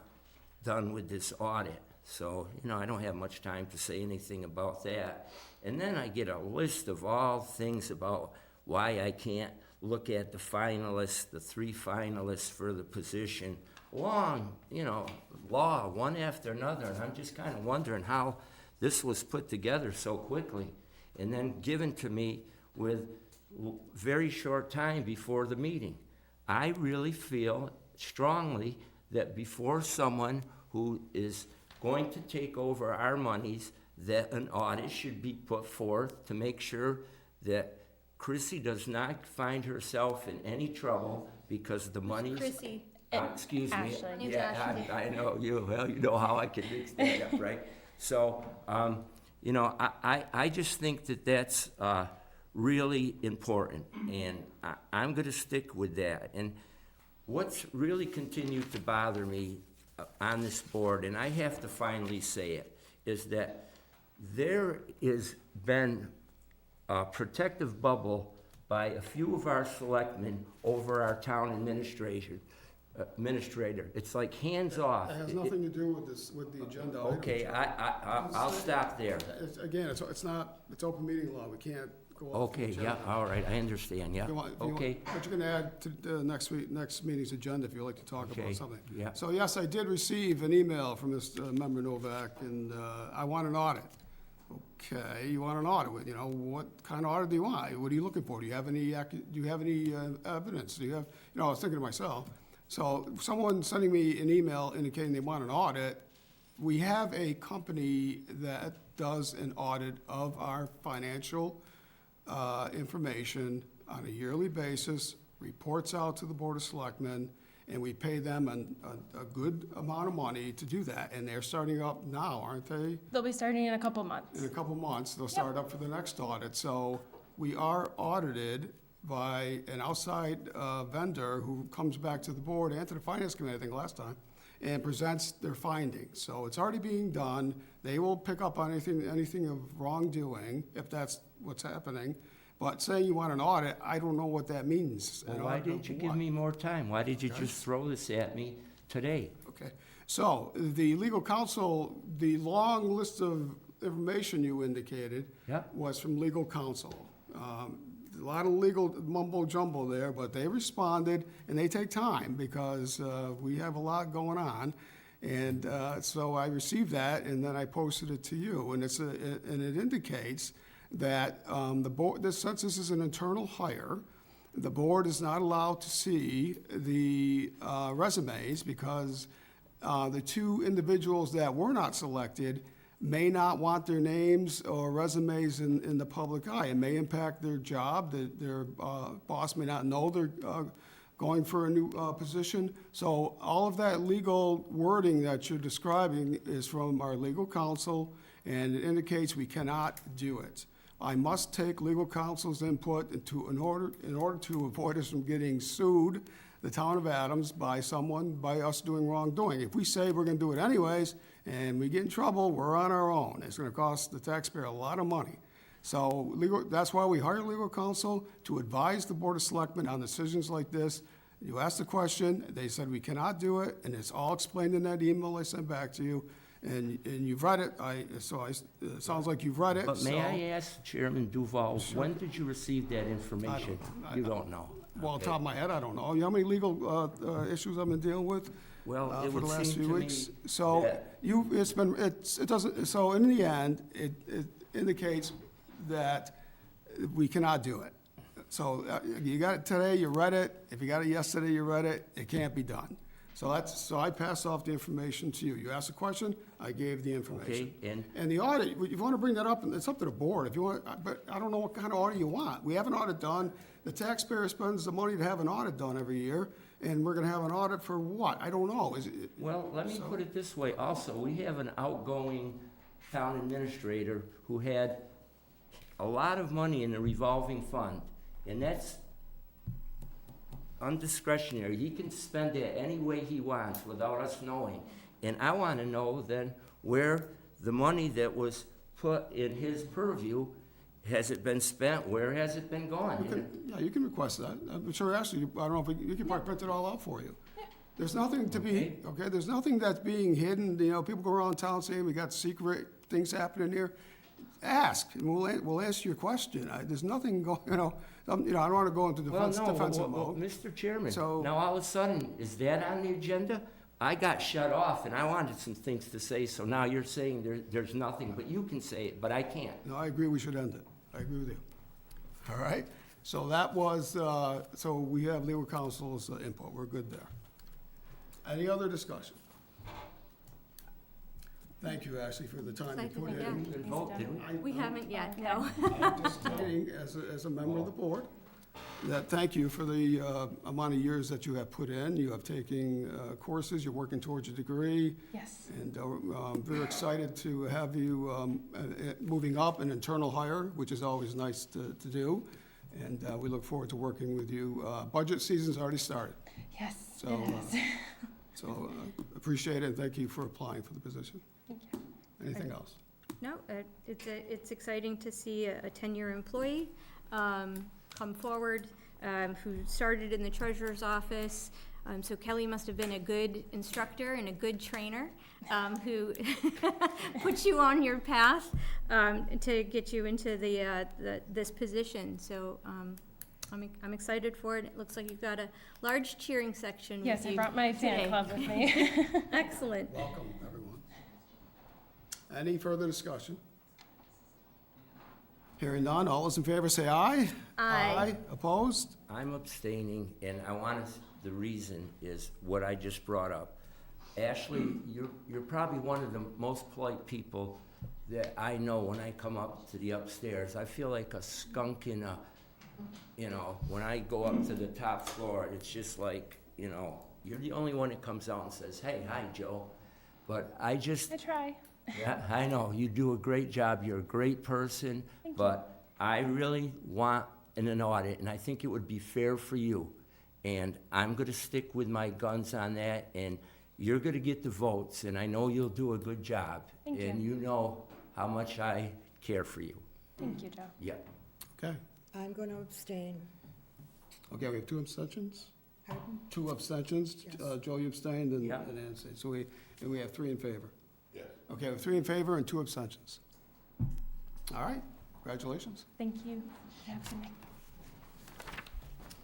done with this audit. So, I don't have much time to say anything about that. And then I get a list of all things about why I can't look at the finalists, the 3 finalists for the position. Long, law, one after another. And I'm just kind of wondering how this was put together so quickly and then given to me with very short time before the meeting. I really feel strongly that before someone who is going to take over our monies, that an audit should be put forth to make sure that Chrissy does not find herself in any trouble because the money's... Chrissy. Excuse me. Ashley. Yeah, I know you. Well, you know how I can mix that up, right? So, I just think that that's really important, and I'm going to stick with that. And what's really continued to bother me on this board, and I have to finally say it, is that there has been a protective bubble by a few of our selectmen over our town administrator. It's like hands off. It has nothing to do with this, with the agenda. Okay, I'll stop there. Again, it's open meeting law. We can't go off the Okay, agenda. yeah, all right, I understand, yeah. If you want- Okay, But you can add to the next meeting's agenda if you'd like to talk Okay, about something. yeah. So yes, I did receive an email from this member Novak, and I want an audit. Okay, you want an audit, what kind of audit do you want? What are you looking for? Do you have any evidence? I was thinking to myself, so someone sending me an email indicating they want an audit, we have a company that does an audit of our financial information on a yearly basis, reports out to the Board of Selectmen, and we pay them a good amount of money to do that. And they're starting up now, aren't they? They'll be starting in a couple months. In a couple months, they'll start up for the next audit. So we are audited by an outside vendor who comes back to the board and to the finance committee, I think last time, and presents their findings. So it's already being done. They will pick up on anything of wrongdoing, if that's what's happening. But saying you want an audit, I don't know what that means. Well, why didn't you give me more time? Why did you just throw this at me today? Okay, so the legal counsel, the long list of information you indicated Yep. was from legal counsel. A lot of legal mumbo jumbo there, but they responded, and they take time because we have a lot going on. And so I received that, and then I posted it to you, and it indicates that the board, since this is an internal hire, the board is not allowed to see the resumes because the two individuals that were not selected may not want their names or resumes in the public eye. It may impact their job. Their boss may not know they're going for a new position. So all of that legal wording that you're describing is from our legal counsel, and it indicates we cannot do it. I must take legal counsel's input in order to avoid us from getting sued, the town of Adams, by us doing wrongdoing. If we say we're gonna do it anyways, and we get in trouble, we're on our own. It's gonna cost the taxpayer a lot of money. So that's why we hire legal counsel, to advise the Board of Selectmen on decisions like this. You asked the question, they said we cannot do it, and it's all explained in that email I sent back to you. And you've read it, it sounds like you've read it. But may so- I ask Chairman Duval, when did you receive that information? You don't know. Well, on Okay. top of my head, I don't know. You know how many legal issues I've been dealing with? Well, it For the would last seem few to me weeks? So that- so in the end, it indicates that we cannot do it. So you got it today, you read it. If you got it yesterday, you read it. It can't be done. So I pass off the information to you. You asked a question, I gave the information. Okay, And the audit, if you want to bring that up, it's up to the board. If you want, but I don't know what kind of audit you want. We have an audit done. The taxpayer spends the money to have an audit done every year, and we're going to have an audit for what? I don't know. Is it? Well, let me put it this way also. We have an outgoing town administrator who had a lot of money in the revolving fund, and that's undiscretionary. He can spend it any way he wants without us knowing. And I want to know then where the money that was put in his purview, has it been spent? Where has it been gone? Yeah, you can request that. I'm sure, actually, I don't know if you can probably print it all out for you. There's nothing to be, okay, there's nothing that's being hidden. You know, people go around town saying we got secret things happening here. Ask, and we'll answer your question. There's nothing going, I don't want to go into defensive Well, mode. Mr. Chairman, So- now all of a sudden, is that on the agenda? I got shut off, and I wanted some things to say, so now you're saying there's nothing, but you can say it, but I can't. No, I agree we should end it. I agree with you. All right? So that was, so we have legal counsel's input. We're good there. Any other discussion? Thank you, Ashley, for the time you Like to put think, in. We didn't vote, did we? We haven't yet, no. I'm just stating, as a member of the board, that thank you for the amount of years that you have put in. You have taken courses, you're working towards your degree. Yes. And I'm very excited to have you moving up an internal hire, which is always nice to do. And we look forward to working with you. Budget season's already started. Yes, So, it is. So appreciate it, and thank you for applying for the position. Thank you. Anything else? No, it's exciting to see a 10-year employee come forward, who started in the treasurer's office. So Kelly must have been a good instructor and a good trainer, who put you on your path to get you into this position. So I'm excited for it. It looks like you've got a large cheering section with you Yes, I brought my fan today. club with me. Excellent. Welcome, everyone. Any further discussion? Hearing none, all those in favor say aye. Aye. Opposed? I'm abstaining, and the reason is what I just brought up. Ashley, you're probably one of the most polite people that I know when I come up to the upstairs, I feel like a skunk in a, you know, when I go up to the top floor, it's just like, you know, you're the only one that comes out and says, hey, hi, Joe. But I just, I try. yeah, I know, you do a great job, you're a great person, Thank you. but I really want an audit, and I think it would be fair for you. And I'm gonna stick with my guns on that, and you're gonna get the votes, and I know you'll do a good job. Thank And you. you know how much I care for you. Thank you, Joe. Yeah. Okay. I'm going to abstain. Okay, we have 2 abstentions? Pardon? 2 abstentions. Yes. Joe, you abstained, and Yeah. and Ann abstained. So we have 3 in favor. Yes. Okay, we have 3 in favor and 2 abstentions. All right, congratulations. Thank you for having me.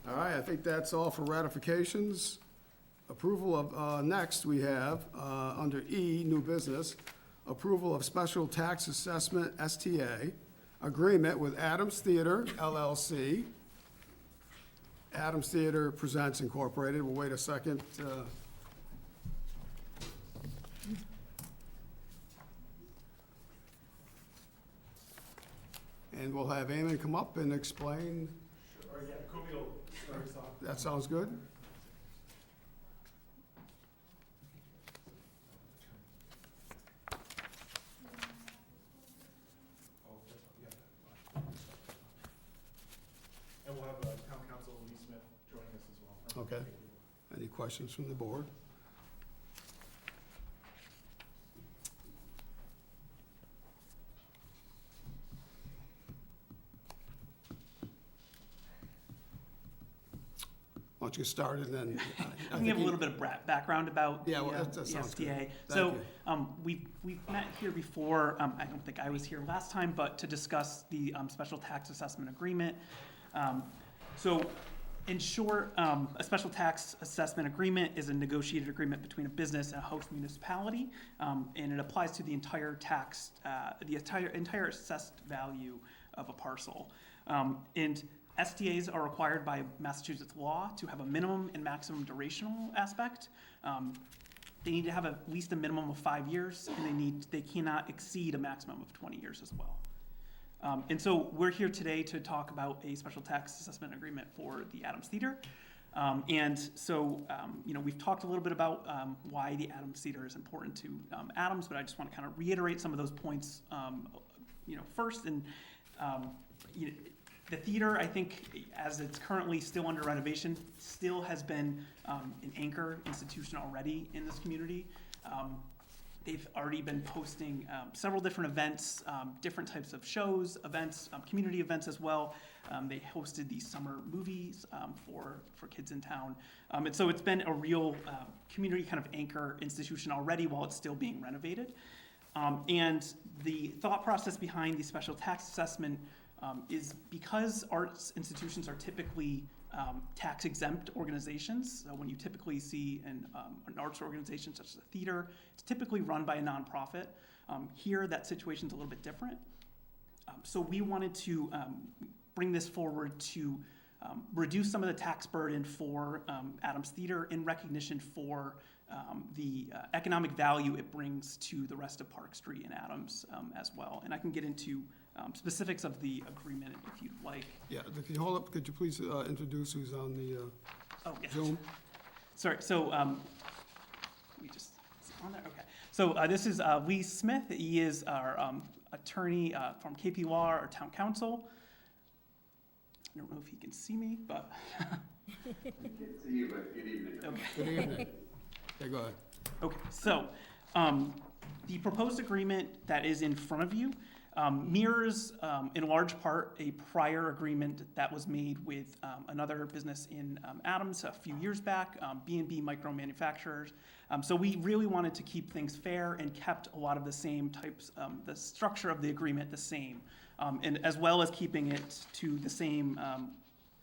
All right, I think that's all for ratifications. Approval of, next we have, under E, new business, approval of special tax assessment, STA, agreement with Adams Theater LLC. Adams Theater Presents Incorporated. We'll wait a second. And we'll have Eamon come up and explain. That sounds good. And we'll have Town Council Lee Smith joining us as well. Okay. Any questions from the board? Why don't you get started, and then. I can give a little bit of background about Yeah, well, the, that the sounds good. STA. Thank So, you. we've met here before, I don't think I was here last time, but to discuss the, special tax assessment agreement. So, in short, a special tax assessment agreement is a negotiated agreement between a business and a host municipality, and it applies to the entire tax, the entire assessed value of a parcel. And STAs are required by Massachusetts law to have a minimum and maximum durational aspect. They need to have at least a minimum of 5 years, and they cannot exceed a maximum of 20 years as well. And so we're here today to talk about a special tax assessment agreement for the Adams Theater. And so, you know, we've talked a little bit about why the Adams Theater is important to Adams, but I just want to kind of reiterate some of those points, you know, first. And you know, the theater, I think, as it's currently still under renovation, still has been an anchor institution already in this community. They've already been posting several different events, different types of shows, events, community events as well. They hosted these summer movies for kids in town. And so it's been a real community kind of anchor institution already while it's still being renovated. And the thought process behind the special tax assessment is because arts institutions are typically tax exempt organizations. So when you typically see an arts organization such as a theater, it's typically run by a nonprofit. Here, that situation's a little bit different. So we wanted to bring this forward to reduce some of the tax burden for Adams Theater in recognition for the economic value it brings to the rest of Park Street and Adams as well. And I can get into specifics of the agreement if you'd like. Yeah, can you hold up, could you please introduce who's on the Oh, yeah. Zoom? Sorry, so, we just, is it on there? Okay. So, this is Lee Smith. He is our attorney from KP Law, our town council. I don't know if he can see me, but. Can't see you, but good evening. Okay. Good evening. Okay, go ahead. Okay, so, the proposed agreement that is in front of you mirrors, in large part, a prior agreement that was made with another business in Adams a few years back, B&B Micro Manufacturers. So we really wanted to keep things fair and kept a lot of the same types, the structure of the agreement the same, and as well as keeping it to the same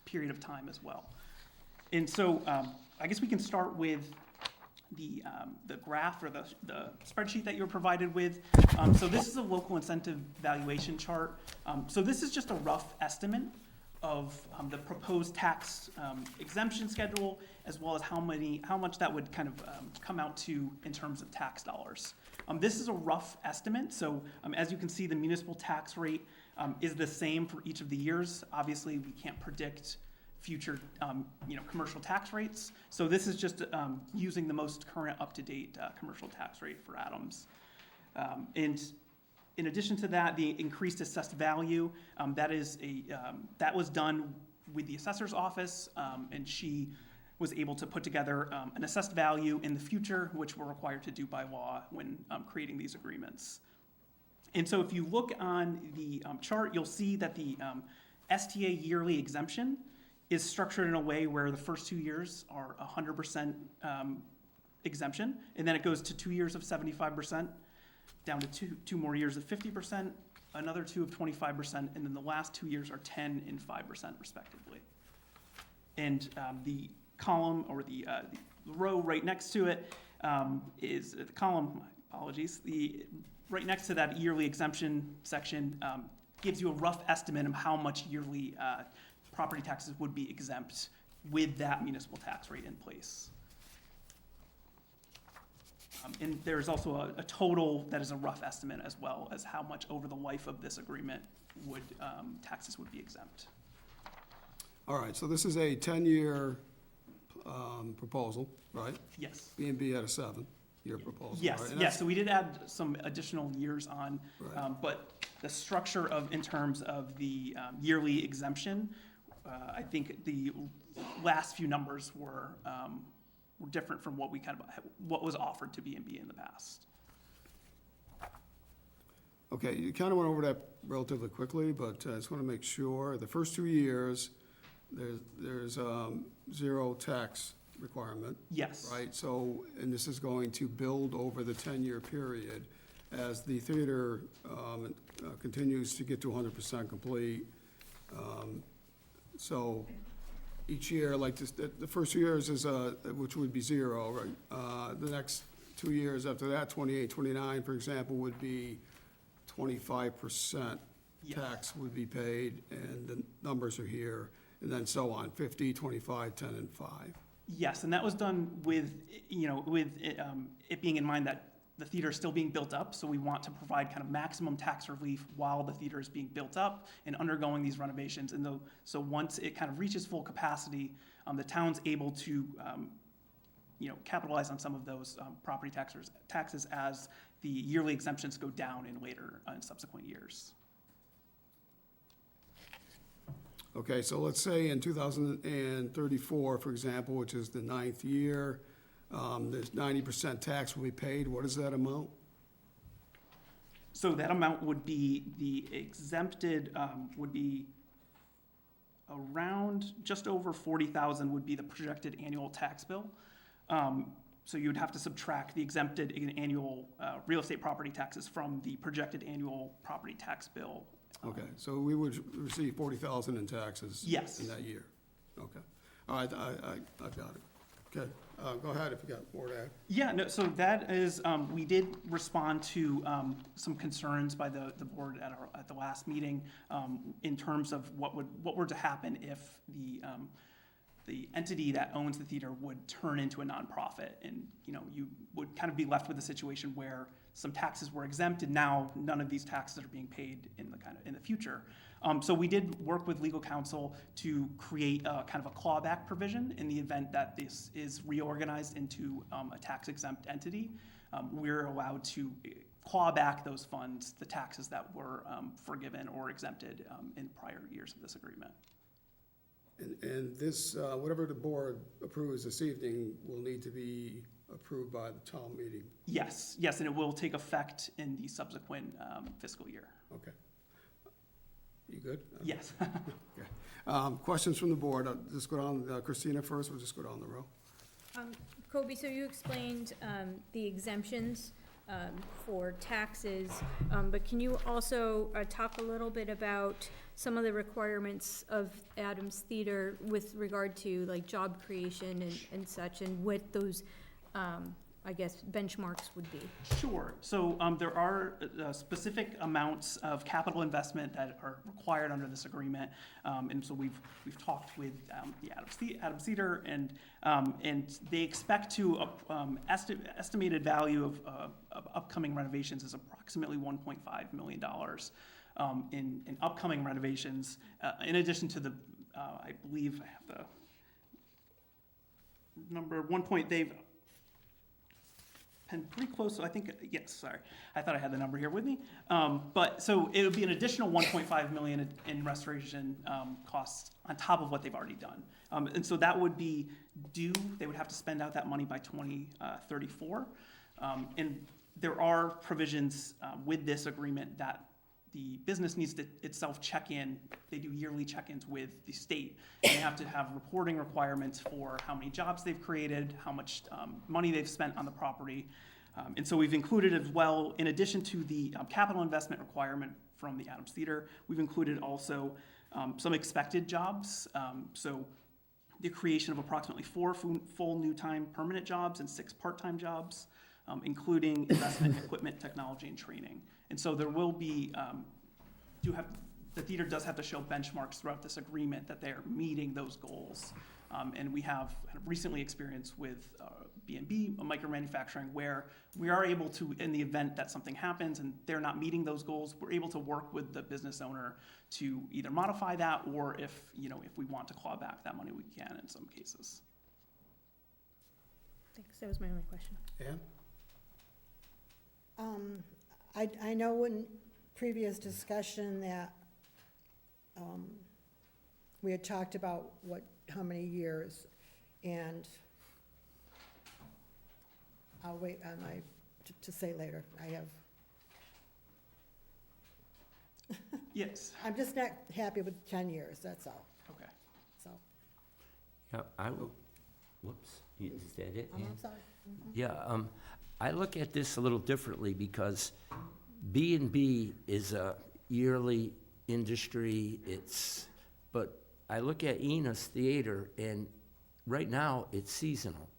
period of time as well. And so I guess we can start with the graph or the spreadsheet that you were provided with. So this is a local incentive valuation chart. So this is just a rough estimate of the proposed tax exemption schedule, as well as how much that would kind of come out to in terms of tax dollars. This is a rough estimate, so as you can see, the municipal tax rate is the same for each of the years. Obviously, we can't predict future, commercial tax rates. So this is just using the most current up-to-date commercial tax rate for Adams. And in addition to that, the increased assessed value, that was done with the assessor's office, and she was able to put together an assessed value in the future, which we're required to do by law when creating these agreements. And so if you look on the chart, you'll see that the STA yearly exemption is structured in a way where the first 2 years are 100% exemption, and then it goes to 2 years of 75%, down to two more years of 50%, another 2 of 25%, and then the last 2 years are 10 and 5% respectively. And the column, or the row right next to it, is the column, my apologies, right next to that yearly exemption section gives you a rough estimate of how much yearly property taxes would be exempt with that municipal tax rate in place. And there's also a total that is a rough estimate, as well as how much over the life of this agreement would taxes would be exempt. All right, so this is a 10-year proposal, right? Yes. B&B had a 7-year proposal. Yes, right? And yes, so we did add some additional years on, Right. but the structure in terms of the yearly exemption, I think the last few numbers were different from what what was offered to B&B in the past. Okay, you kind of went over that relatively quickly, but I just want to make sure, the first 2 years, there's 0 tax requirement. Yes. Right, so, and this is going to build over the 10-year period as the theater continues to get to 100% complete. So each year, like this, the first 2 years is, which would be 0, right? The next 2 years after that, 28, 29, for example, would be 25% tax would be paid, and the numbers are here, and then so on, 50, 25, 10, and 5. Yes, and that was done with, it being in mind that the theater is still being built up, so we want to provide kind of maximum tax relief while the theater is being built up and undergoing these renovations. And so once it kind of reaches full capacity, the town's able to, capitalize on some of those property taxes as the yearly exemptions go down in later, in subsequent years. Okay, so let's say in 2034, for example, which is the 9th year, there's 90% tax will be paid. What is that amount? So that amount would be, the exempted would be around just over 40,000 would be the projected annual tax bill. So you would have to subtract the exempted annual real estate property taxes from the projected annual property tax bill. Okay, so we would receive 40,000 in taxes. Yes. In that year. Okay. All right, I've got it. Okay, go ahead if you got more to add. Yeah, no, so that is, we did respond to some concerns by the board at the last meeting in terms of what were to happen if the entity that owns the theater would turn into a nonprofit, and you would kind of be left with a situation where some taxes were exempt, and now none of these taxes are being paid in the future. So we did work with legal counsel to create a kind of a clawback provision in the event that this is reorganized into a tax-exempt entity. We're allowed to claw back those funds, the taxes that were forgiven or exempted in prior years of this agreement. And this, whatever the board approves this evening will need to be approved by the town meeting. Yes, and it will take effect in the subsequent fiscal year. Okay. You good? Yes. Okay. Questions from the board? I'll just go down, Christina first, we'll just go down the row. Kobe, so you explained the exemptions for taxes, but can you also talk a little bit about some of the requirements of Adams Theater with regard to like job creation and such, and what those I guess, benchmarks would be? Sure. So there are specific amounts of capital investment that are required under this agreement. And so we've talked with the Adam Cedar, and they expect to, estimated value of upcoming renovations is approximately $1.5 million in upcoming renovations, in addition to the, I believe I have the number, they've been pretty close, so I think, yes, sorry. I thought I had the number here with me. But, so it would be an additional 1.5 million in restoration costs on top of what they've already done. And so that would be due, they would have to spend out that money by 2034. And there are provisions with this agreement that the business needs to itself check in. They do yearly check-ins with the state. And they have to have reporting requirements for how many jobs they've created, how much money they've spent on the property. And so we've included as well, in addition to the capital investment requirement from the Adams Theater, we've included also some expected jobs. So the creation of approximately 4 full new-time permanent jobs and 6 part-time jobs, including investment in equipment, technology, and training. And so there will be, the theater does have to show benchmarks throughout this agreement that they're meeting those goals. And we have recently experienced with B&B, micro manufacturing, where we are able to, in the event that something happens and they're not meeting those goals, we're able to work with the business owner to either modify that, or if we want to claw back that money, we can in some cases. Thanks, that was my only question. Ann? I know in previous discussion that we had talked about how many years, and I'll wait on to say later. I have. Yes. I'm just not happy with 10 years, that's all, Okay. so. Yeah, I will, whoops, is that it? I'm Ann? sorry. Yeah, I look at this a little differently because B&B is a yearly industry, but I look at Enos Theater, and right now, it's seasonal.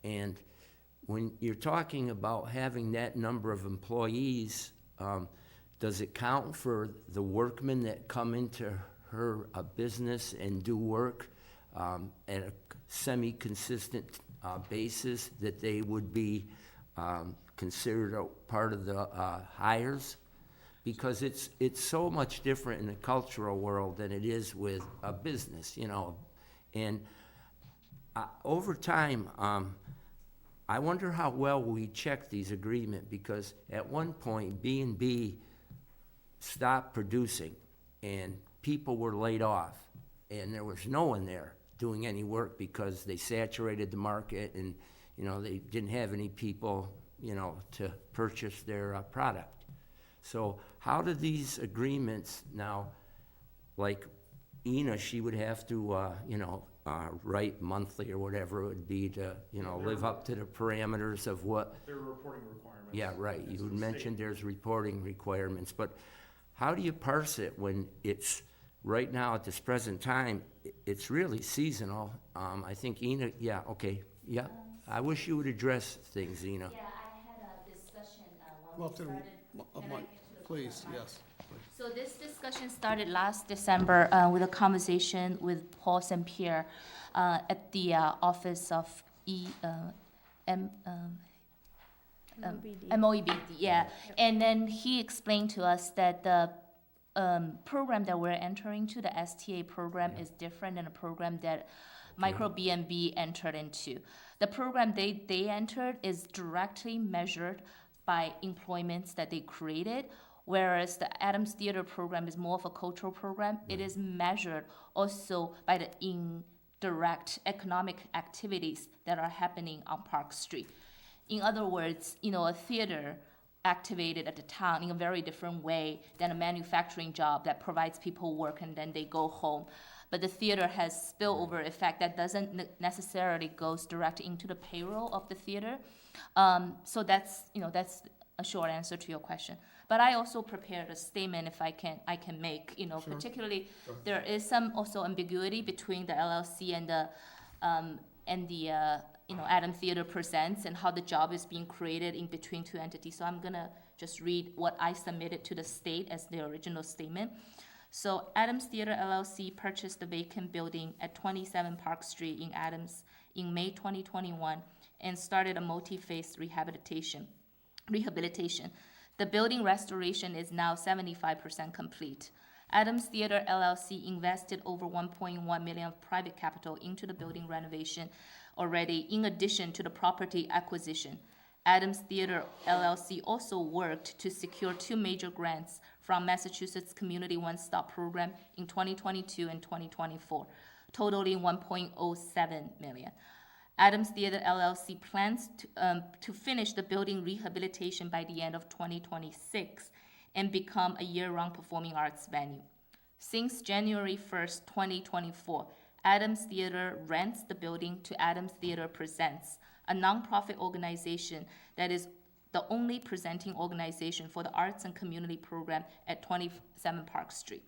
And when you're talking about having that number of employees, does it count for the workmen that come into her business and do work at a semi-consistent basis, that they would be considered a part of the hires? Because it's so much different in the cultural world than it is with a business, And over time, I wonder how well we check these agreements, because at one point, B&B stopped producing, and people were laid off, and there was no one there doing any work because they saturated the market, and they didn't have any people to purchase their product. So how do these agreements now, like Ina, she would have to write monthly or whatever it would be to live up to the parameters of what. There are reporting requirements. Yeah, right. You mentioned there's reporting requirements, but how do you parse it when it's right now at this present time? It's really seasonal. I think Ina. Yeah. Okay. Yeah. I wish you would address things, Ina. Yeah, I had a discussion Well, when we started. Can I get to the Please, point? yes. So this discussion started last December with a conversation with Paul St. Pierre at the office of MOEBD, yeah. And then he explained to us that the program that we're entering to, the STA program, is different than a program that Micro B&B entered into. The program they entered is directly measured by employments that they created, whereas the Adams Theater program is more of a cultural program. It is measured also by the indirect economic activities that are happening on Park Street. In other words, a theater activated at the town in a very different way than a manufacturing job that provides people work and then they go home. But the theater has spillover effect that doesn't necessarily goes direct into the payroll of the theater. So that's a short answer to your question. But I also prepared a statement if I can make, Sure. Particularly there is some also ambiguity between the LLC and the Adam Theater Presents and how the job is being created in between two entities. So I'm gonna just read what I submitted to the state as the original statement. So Adams Theater LLC purchased the vacant building at 27 Park Street in Adams in May 2021 and started a multi-phase rehabilitation. The building restoration is now 75% complete. Adams Theater LLC invested over $1.1 million of private capital into the building renovation already, in addition to the property acquisition. Adams Theater LLC also worked to secure 2 major grants from Massachusetts Community One-Stop Program in 2022 and 2024, totaling $1.07 million. Adams Theater LLC plans to finish the building rehabilitation by the end of 2026 and become a year-round performing arts venue. Since January 1st, 2024, Adams Theater rents the building to Adams Theater Presents, a nonprofit organization that is the only presenting organization for the arts and community program at 27 Park Street.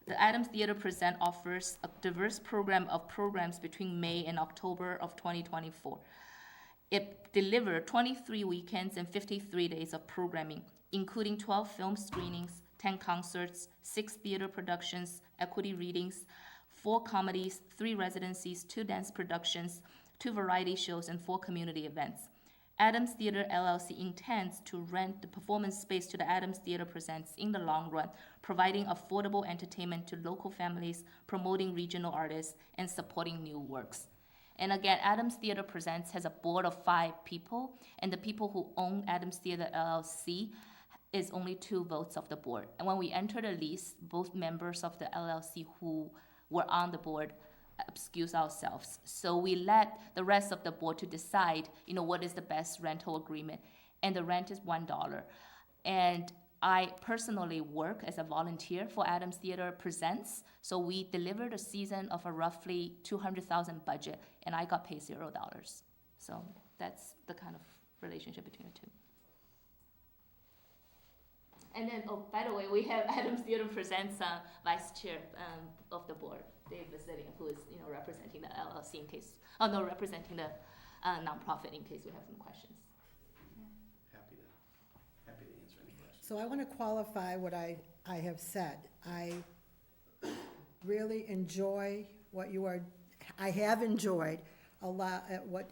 The Adams Theater Present offers a diverse program of programs between May and October of 2024. It delivered 23 weekends and 53 days of programming, including 12 film screenings, 10 concerts, 6 theater productions, equity readings, 4 comedies, 3 residencies, 2 dance productions, 2 variety shows, and 4 community events. Adams Theater LLC intends to rent the performance space to the Adams Theater Presents in the long run, providing affordable entertainment to local families, promoting regional artists, and supporting new works. And again, Adams Theater Presents has a board of 5 people, and the people who own Adams Theater LLC is only 2 votes of the board. And when we entered the lease, both members of the LLC who were on the board excuse ourselves. So we let the rest of the board to decide, what is the best rental agreement. And the rent is $1. And I personally work as a volunteer for Adams Theater Presents. So we delivered a season of a roughly $200,000 budget, and I got paid $0. So that's the kind of relationship between the two. And then, by the way, we have Adams Theater Presents vice chair of the board, Dave Vasilian, who is, representing the LLC representing the nonprofit in case we have some questions. Happy to answer any questions. So I want to qualify what I have said. I really enjoy I have enjoyed a lot at what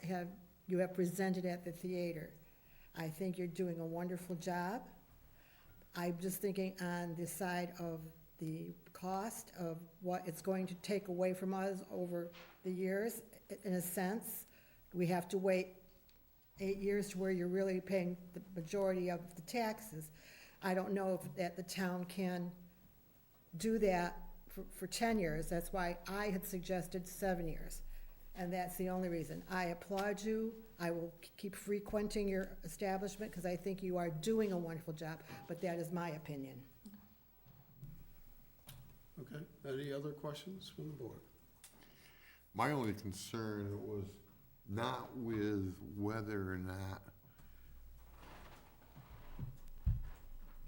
you have presented at the theater. I think you're doing a wonderful job. I'm just thinking on the side of the cost of what it's going to take away from us over the years, in a sense. We have to wait 8 years to where you're really paying the majority of the taxes. I don't know if the town can do that for 10 years. That's why I had suggested 7 years. And that's the only reason. I applaud you. I will keep frequenting your establishment because I think you are doing a wonderful job, but that is my opinion. Okay, any other questions from the board? My only concern was not with whether or not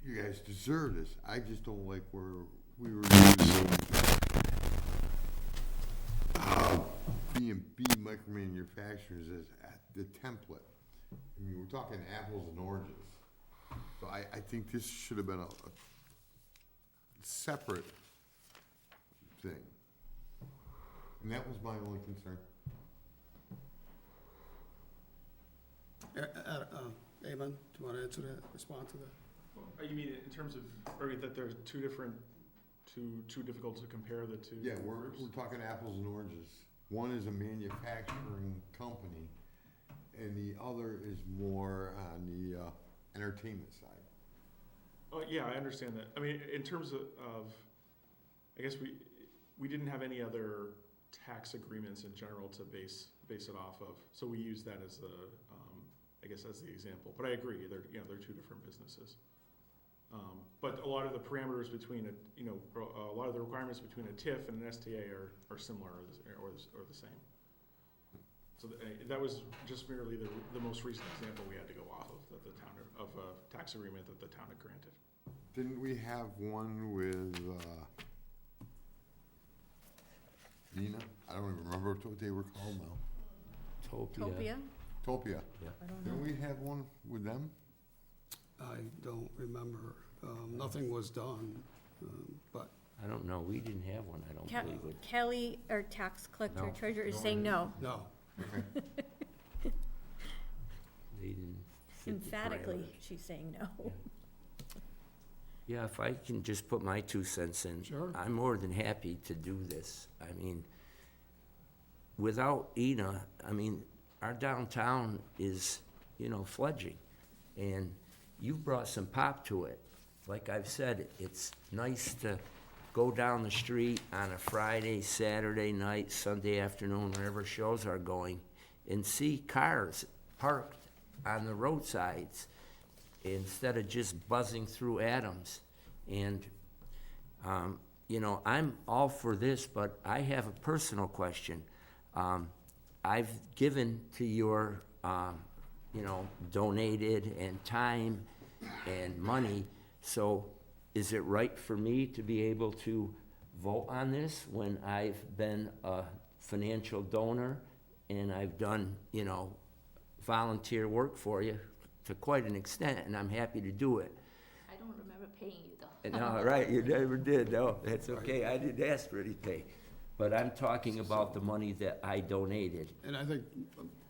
you guys deserve this. I just don't like where we were using B&B micromanufacturers as the template. I mean, we're talking apples and oranges. So I think this should have been a separate thing. And that was my only concern. Eamon, do you want to answer that, respond to that? You mean in terms of, or that there's too difficult to compare the two? Yeah, we're talking apples and oranges. One is a manufacturing company, and the other is more on the entertainment side. Oh, yeah, I understand that. I mean, in terms of I guess we didn't have any other tax agreements in general to base it off of, so we use that as I guess as the example. But I agree, they're 2 different businesses. But a lot of the parameters between a lot of the requirements between a TIF and an STA are similar or the same. So that was just merely the most recent example we had to go off of that the town of a tax agreement that the town had granted. Didn't we have one with Nina? I don't even remember what they were called now. Topia? Topia. I don't Didn't know. we have one with them? I don't remember. Nothing was done, but I don't know, we didn't have one, I don't believe it. Kelly, our tax collector No. treasurer, is No, saying no. no. They didn't fit the Emphatically, parameters. she's saying no. Yeah, if I can just put my 2 cents in. Sure. I'm more than happy to do this. I mean, without Ina, I mean, our downtown is, fledging. And you've brought some pop to it. Like I've said, it's nice to go down the street on a Friday, Saturday night, Sunday afternoon, wherever shows are going, and see cars parked on the roadsides instead of just buzzing through Adams. And, I'm all for this, but I have a personal question. I've given to your, donated and time and money, so is it right for me to be able to vote on this when I've been a financial donor and I've done, volunteer work for you to quite an extent, and I'm happy to do it? I don't remember paying you though. No, right, you never did, no, that's okay, I didn't ask for any pay. But I'm talking about the money that I donated. And I think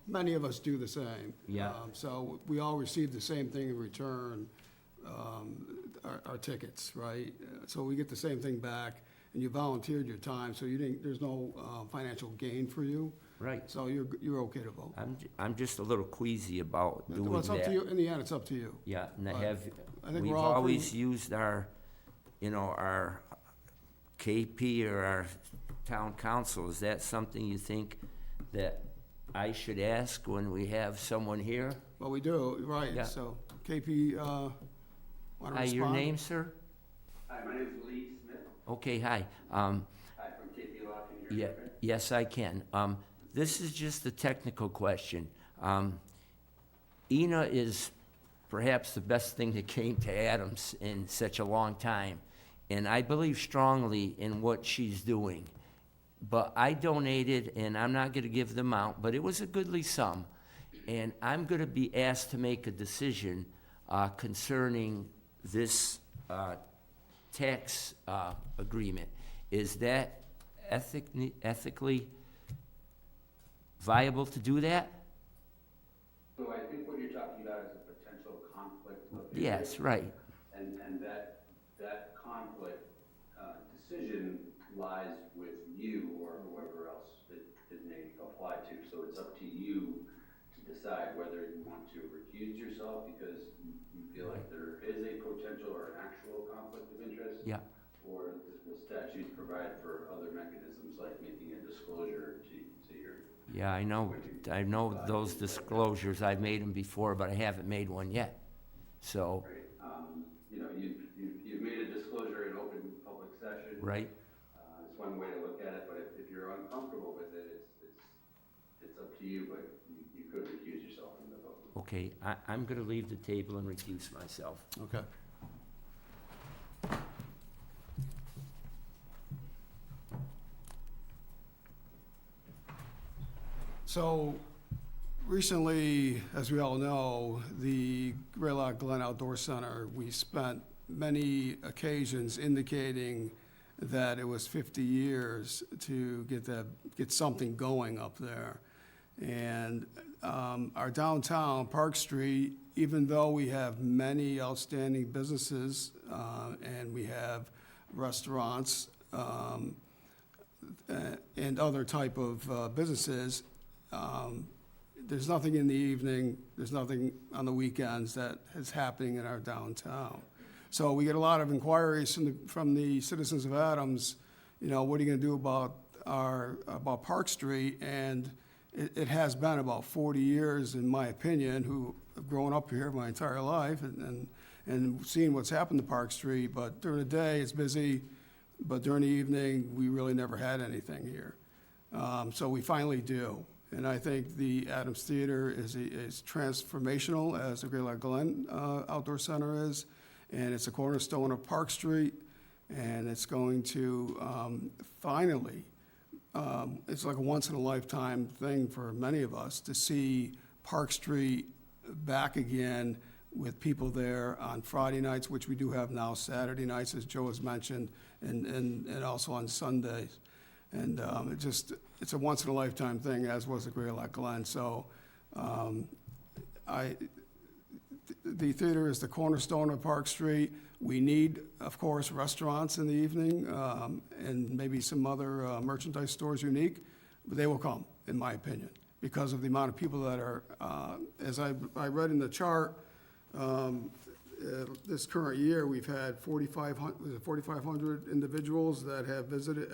many of us do the same. Yeah. So we all receive the same thing in return, our tickets, right? So we get the same thing back, and you volunteered your time, so there's no financial gain for you. Right. So you're okay to vote. I'm just a little queasy about doing that. Well, it's up to you, in the end, it's up to you. Yeah, and But I think we've we're all always used our KP or our town council. Is that something you think that I should ask when we have someone here? Well, we do, Yeah. right, so KP, want to Hi, respond? your name, sir? Hi, my name is Lee Smith. Okay, hi. Hi, from KP Law. Can you hear me Yeah, okay? yes, I can. This is just a technical question. Ina is perhaps the best thing that came to Adams in such a long time, and I believe strongly in what she's doing. But I donated, and I'm not gonna give the amount, but it was a goodly sum, and I'm gonna be asked to make a decision concerning this tax agreement. Is that ethically viable to do that? So I think what you're talking about is a potential conflict of interest. Yes, right. And that conflict decision lies with you or whoever else it may apply to. So it's up to you to decide whether you want to recuse yourself because you feel like there is a potential or an actual conflict of interest. Yeah. Or the statutes provide for other mechanisms like making a disclosure to your. Yeah, I know those disclosures. I've made them before, but I haven't made one yet. So, Right, you've made a disclosure in open public session. right, It's one way to look at it, but if you're uncomfortable with it, it's up to you, but you could recuse yourself from the vote. okay, I'm gonna leave the table and recuse myself. Okay. So recently, as we all know, the Greylock Glen Outdoor Center, we spent many occasions indicating that it was 50 years to get something going up there. And our downtown, Park Street, even though we have many outstanding businesses and we have restaurants and other type of businesses, there's nothing in the evening, there's nothing on the weekends that is happening in our downtown. So we get a lot of inquiries from the citizens of Adams, what are you gonna do about Park Street? And it has been about 40 years, in my opinion, who have grown up here my entire life and seen what's happened to Park Street. But during the day, it's busy, but during the evening, we really never had anything here. So we finally do. And I think the Adams Theater is transformational, as the Greylock Glen Outdoor Center is, and it's a cornerstone of Park Street, and it's going to finally it's like a once-in-a-lifetime thing for many of us to see Park Street back again with people there on Friday nights, which we do have now, Saturday nights, as Joe has mentioned, and also on Sundays. And it's a once-in-a-lifetime thing, as was the Great Lac Glen. So the theater is the cornerstone of Park Street. We need, of course, restaurants in the evening, and maybe some other merchandise stores unique, but they will come, in my opinion, because of the amount of people that are, as I read in the chart, this current year, we've had 4,500 individuals that have visited,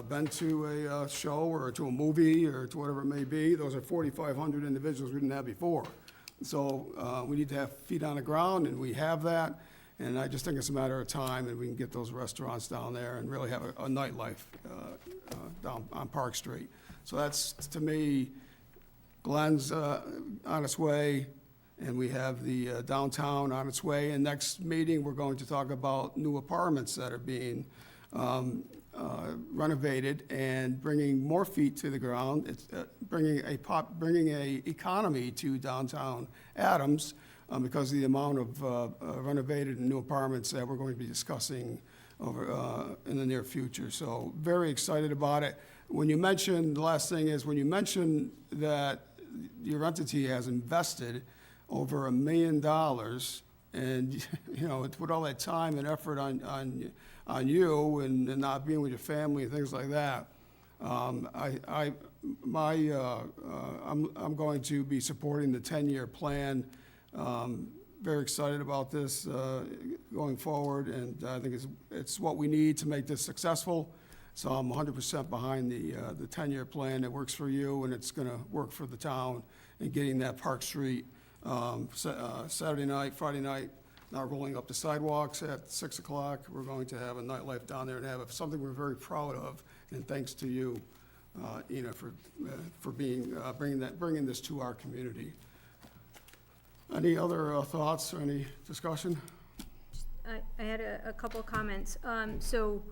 been to a show or to a movie or to whatever it may be. Those are 4,500 individuals we didn't have before. So we need to have feet on the ground, and we have that. And I just think it's a matter of time, and we can get those restaurants down there and really have a nightlife down on Park Street. So that's, to me, Glenn's on its way, and we have the downtown on its way. And next meeting, we're going to talk about new apartments that are being renovated and bringing more feet to the ground. It's bringing a economy to downtown Adams because of the amount of renovated and new apartments that we're going to be discussing over in the near future. So very excited about it. When you mention, the last thing is, when you mention that your entity has invested over $1 million, and you know, to put all that time and effort on you and not being with your family and things like that, I'm going to be supporting the 10-year plan. Very excited about this going forward, and I think it's what we need to make this successful. So I'm 100% behind the 10-year plan that works for you, and it's going to work for the town in getting that Park Street Saturday night, Friday night, now rolling up the sidewalks at 6 o'clock. We're going to have a nightlife down there and have something we're very proud of. And thanks to you, Ina, for bringing this to our community. Any other thoughts or any discussion? I had a couple of comments. So,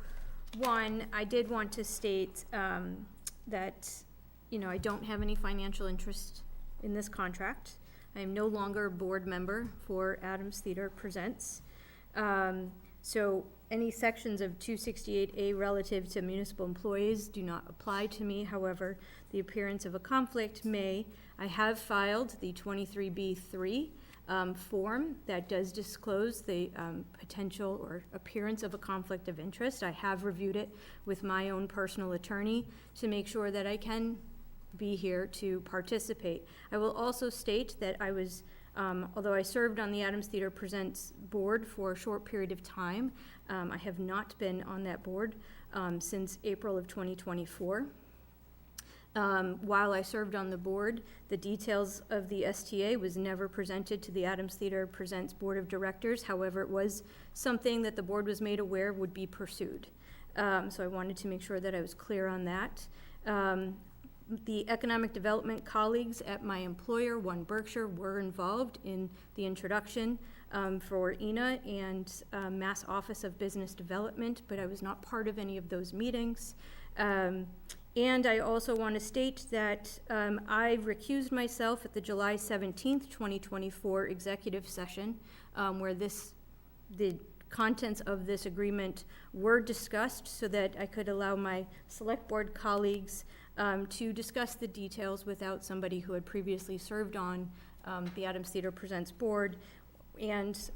one, I did want to state that, you know, I don't have any financial interest in this contract. I am no longer a board member for Adams Theater Presents. So any sections of 268A relative to municipal employees do not apply to me. However, the appearance of a conflict may. I have filed the 23B3 form that does disclose the potential or appearance of a conflict of interest. I have reviewed it with my own personal attorney to make sure that I can be here to participate. I will also state that I was, although I served on the Adams Theater Presents board for a short period of time, I have not been on that board since April of 2024. While I served on the board, the details of the STA was never presented to the Adams Theater Presents Board of Directors. However, it was something that the board was made aware would be pursued. So I wanted to make sure that I was clear on that. The economic development colleagues at my employer, One Berkshire, were involved in the introduction for Ina and Mass Office of Business Development, but I was not part of any of those meetings. And I also want to state that I recused myself at the July 17th, 2024 executive session where the contents of this agreement were discussed so that I could allow my select board colleagues to discuss the details without somebody who had previously served on the Adams Theater Presents board and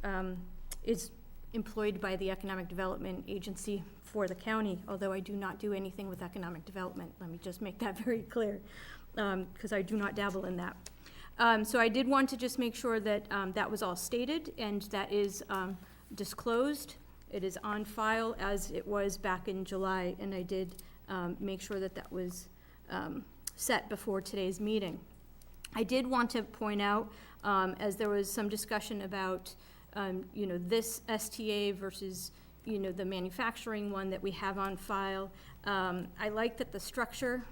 is employed by the Economic Development Agency for the county, although I do not do anything with economic development. Let me just make that very clear, because I do not dabble in that. So I did want to just make sure that that was all stated and that is disclosed. It is on file as it was back in July, and I did make sure that that was set before today's meeting. I did want to point out, as there was some discussion about, you know, this STA versus, you know, the manufacturing one that we have on file. I like that the structure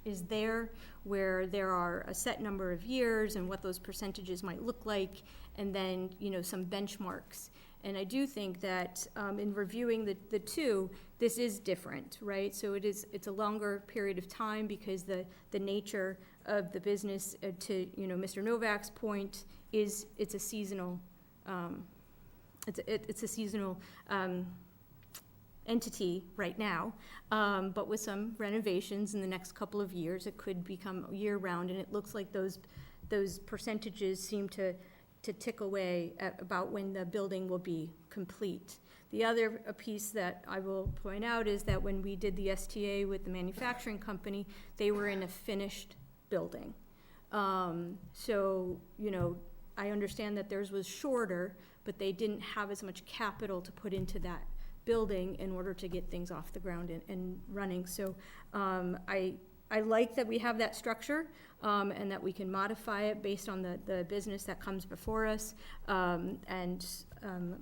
is there, where there are a set number of years and what those percentages might look like, and then, you know, some benchmarks. And I do think that in reviewing the two, this is different, right? So it's a longer period of time because the nature of the business, to, Mr. Novak's point, is it's a seasonal, it's a seasonal, entity right now, but with some renovations in the next couple of years, it could become year-round, and it looks like those percentages seem to tick away at about when the building will be complete. The other piece that I will point out is that when we did the STA with the manufacturing company, they were in a finished building. So, I understand that theirs was shorter, but they didn't have as much capital to put into that building in order to get things off the ground and running. So I like that we have that structure, and that we can modify it based on the business that comes before us.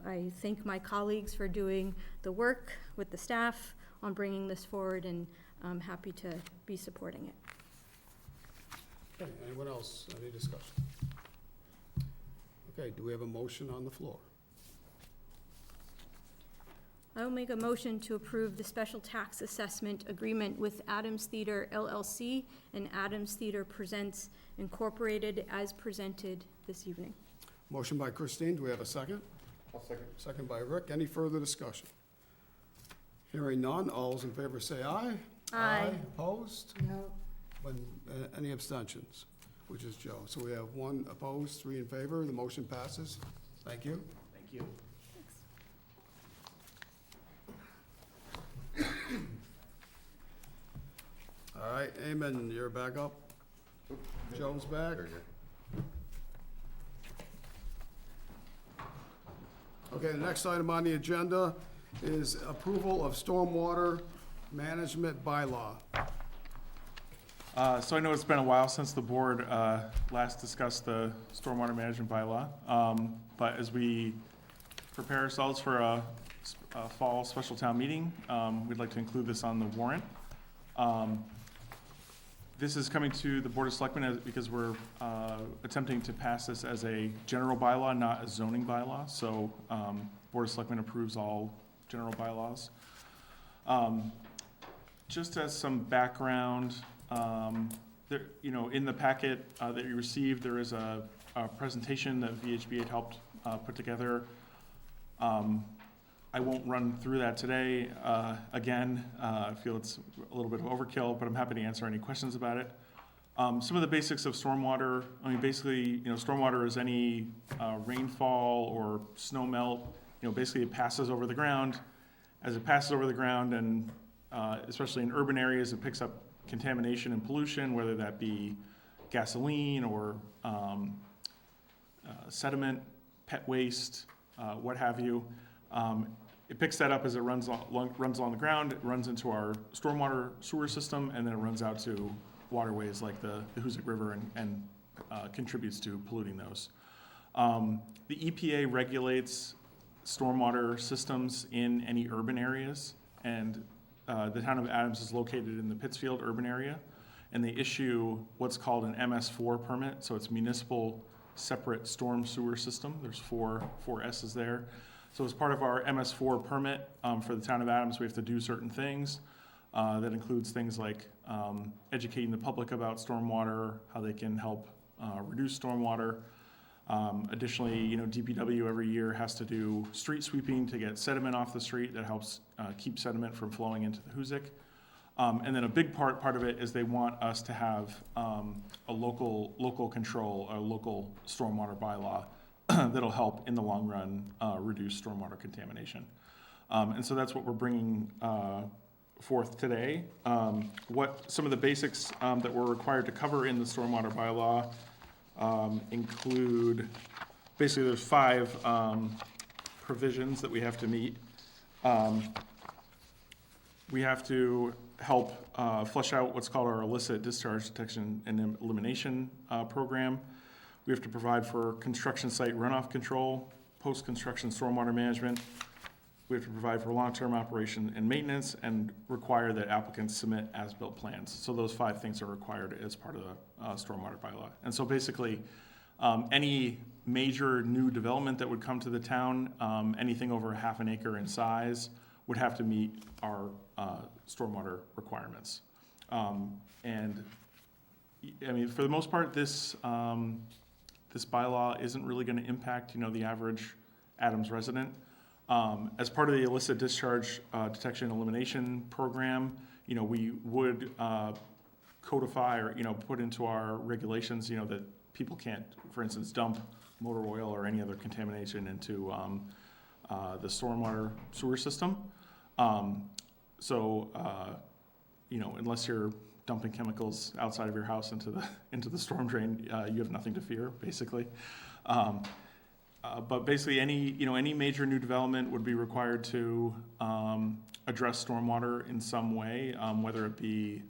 I thank my colleagues for doing the work with the staff on bringing this forward, and I'm happy to be supporting it. Okay, anyone else, any discussion? Okay, do we have a motion on the floor? I will make a motion to approve the special tax assessment agreement with Adams Theater LLC and Adams Theater Presents Incorporated as presented this evening. Motion by Christine, do we have a second? I'll second. Second by Rick, any further discussion? Hearing none, all those in favor say aye. Aye. Opposed? No, Any abstentions? Which is Joe. So we have 1 opposed, 3 in favor, the motion passes. Thank you. Thank you. All right, Eamon, you're back up. Joe's back. Okay, the next item on the agenda is approval of stormwater management bylaw. So I know it's been a while since the board last discussed the stormwater management bylaw, but as we prepare ourselves for a fall special town meeting, we'd like to include this on the warrant. This is coming to the Board of Selectmen because we're attempting to pass this as a general bylaw, not a zoning bylaw. So Board of Selectmen approves all general bylaws. Just as some background, there, in the packet that you received, there is a presentation that VHB had helped put together. I won't run through that today. Again, I feel it's a little bit of overkill, but I'm happy to answer any questions about it. Some of the basics of stormwater, basically, stormwater is any rainfall or snow melt. Basically it passes over the ground. As it passes over the ground, and especially in urban areas, it picks up contamination and pollution, whether that be gasoline or sediment, pet waste, what have you. It picks that up as it runs along the ground, it runs into our stormwater sewer system, and then it runs out to waterways like the Hoosick River and contributes to polluting those. The EPA regulates stormwater systems in any urban areas, and the town of Adams is located in the Pittsfield urban area, and they issue what's called an MS4 permit, so it's Municipal Separate Storm Sewer System. There's four S's there. So as part of our MS4 permit for the town of Adams, we have to do certain things. That includes things like educating the public about stormwater, how they can help reduce stormwater. Additionally, DPW every year has to do street sweeping to get sediment off the street that helps keep sediment from flowing into the Hoosick. And then a big part of it is they want us to have a local control, a local stormwater bylaw that'll help in the long run reduce stormwater contamination. And so that's what we're bringing forth today. What some of the basics that we're required to cover in the stormwater bylaw include, basically there's 5 provisions that we have to meet. We have to help flesh out what's called our illicit discharge detection and elimination program. We have to provide for construction site runoff control, post-construction stormwater management. We have to provide for long-term operation and maintenance, and require that applicants submit as-built plans. So those 5 things are required as part of the stormwater bylaw. And so basically, any major new development that would come to the town, anything over 1/2 an acre in size, would have to meet our stormwater requirements. And, I mean, for the most part, this bylaw isn't really gonna impact, the average Adams resident. As part of the illicit discharge detection and elimination program, we would codify or, put into our regulations, that people can't, for instance, dump motor oil or any other contamination into the stormwater sewer system. Unless you're dumping chemicals outside of your house into the storm drain, you have nothing to fear, basically. But basically, any major new development would be required to address stormwater in some way, whether it be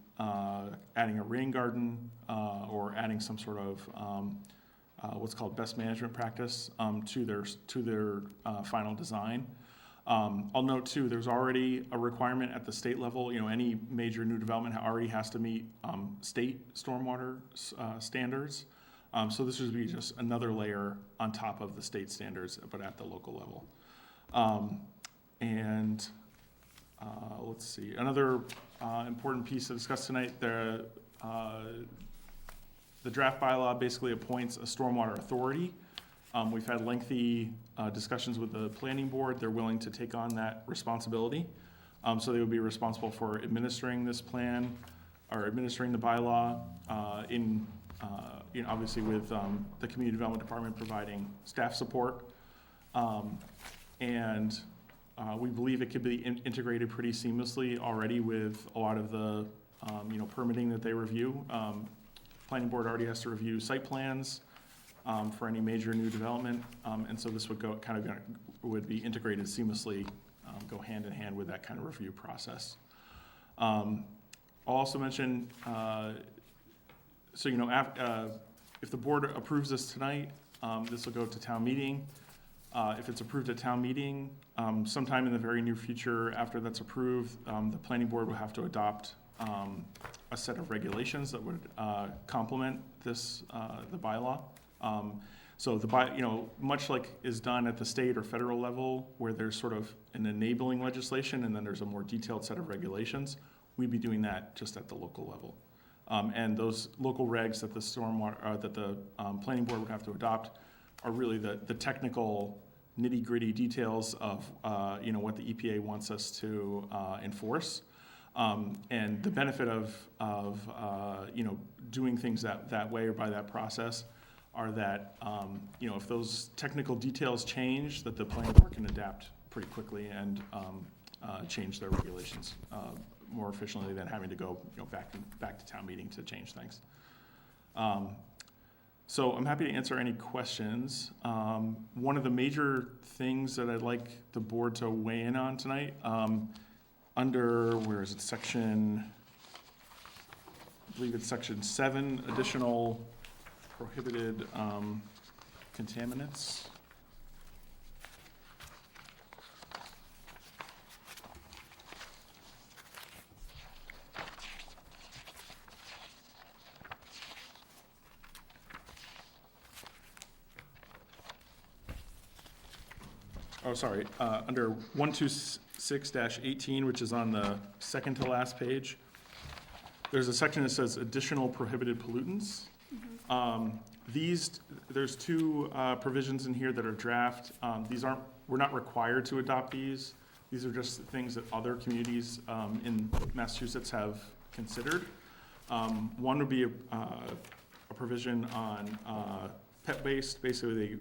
adding a rain garden or adding some sort of what's called best management practice to their final design. I'll note too, there's already a requirement at the state level. Any major new development already has to meet state stormwater standards. So this would be just another layer on top of the state standards, but at the local level. Let's see, another important piece to discuss tonight, the draft bylaw basically appoints a stormwater authority. We've had lengthy discussions with the planning board. They're willing to take on that responsibility. So they would be responsible for administering this plan or administering the bylaw obviously with the Community Development Department providing staff support. We believe it could be integrated pretty seamlessly already with a lot of the permitting that they review. Planning board already has to review site plans for any major new development, and so this would would be integrated seamlessly, go hand in hand with that kind of review process. I'll also mention, if the board approves this tonight, this will go to town meeting. If it's approved at town meeting, sometime in the very near future after that's approved, the planning board will have to adopt a set of regulations that would complement this, the bylaw. Much like is done at the state or federal level, where there's sort of an enabling legislation and then there's a more detailed set of regulations, we'd be doing that just at the local level. And those local regs that the stormwater, that the planning board would have to adopt are really the technical nitty-gritty details of what the EPA wants us to enforce. And the benefit of doing things that way or by that process are that if those technical details change, that the planning board can adapt pretty quickly and change their regulations more efficiently than having to go back to town meeting to change things. So I'm happy to answer any questions. One of the major things that I'd like the board to weigh in on tonight, under, where is it, section, I believe it's section 7, additional prohibited contaminants. Under 126-18, which is on the second to last page, there's a section that says additional prohibited pollutants. There's two provisions in here that are draft. We're not required to adopt these. These are just things that other communities in Massachusetts have considered. One would be a provision on pet waste. Basically,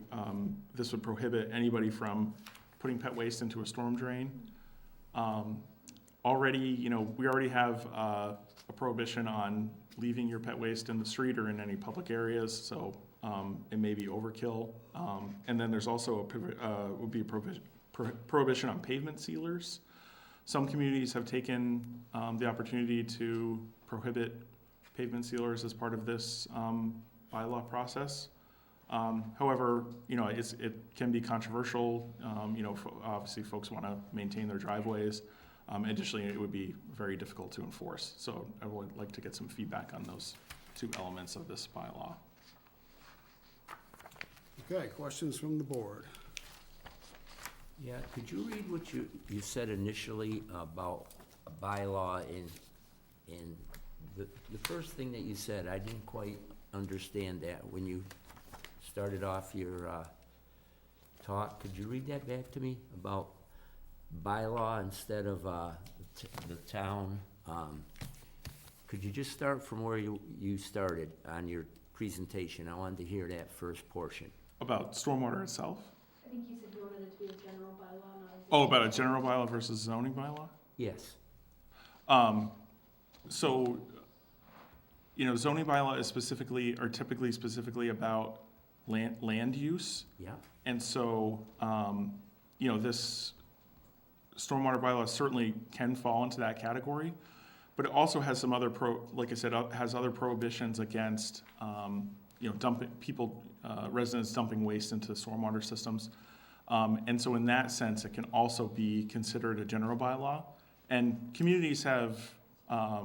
this would prohibit anybody from putting pet waste into a storm drain. We already have a prohibition on leaving your pet waste in the street or in any public areas, so it may be overkill. And then there's also a prohibition on pavement sealers. Some communities have taken the opportunity to prohibit pavement sealers as part of this bylaw process. However, it can be controversial. Obviously folks want to maintain their driveways. Additionally, it would be very difficult to enforce. So I would like to get some feedback on those two elements of this bylaw. Okay, questions from the board? Yeah, could you read what you said initially about a bylaw in the first thing that you said? I didn't quite understand that when you started off your talk. Could you read that back to me about bylaw instead of the town? Could you just start from where you started on your presentation? I wanted to hear that first portion. About stormwater itself? I think you said you wanted it to be a general bylaw, not a. Oh, about a general bylaw versus zoning bylaw? Yes. So, zoning bylaw is specifically, or typically specifically about land use. Yeah. And so, this stormwater bylaw certainly can fall into that category, but it also has some other like I said, has other prohibitions against, dumping residents dumping waste into stormwater systems. And so in that sense, it can also be considered a general bylaw. And communities have, I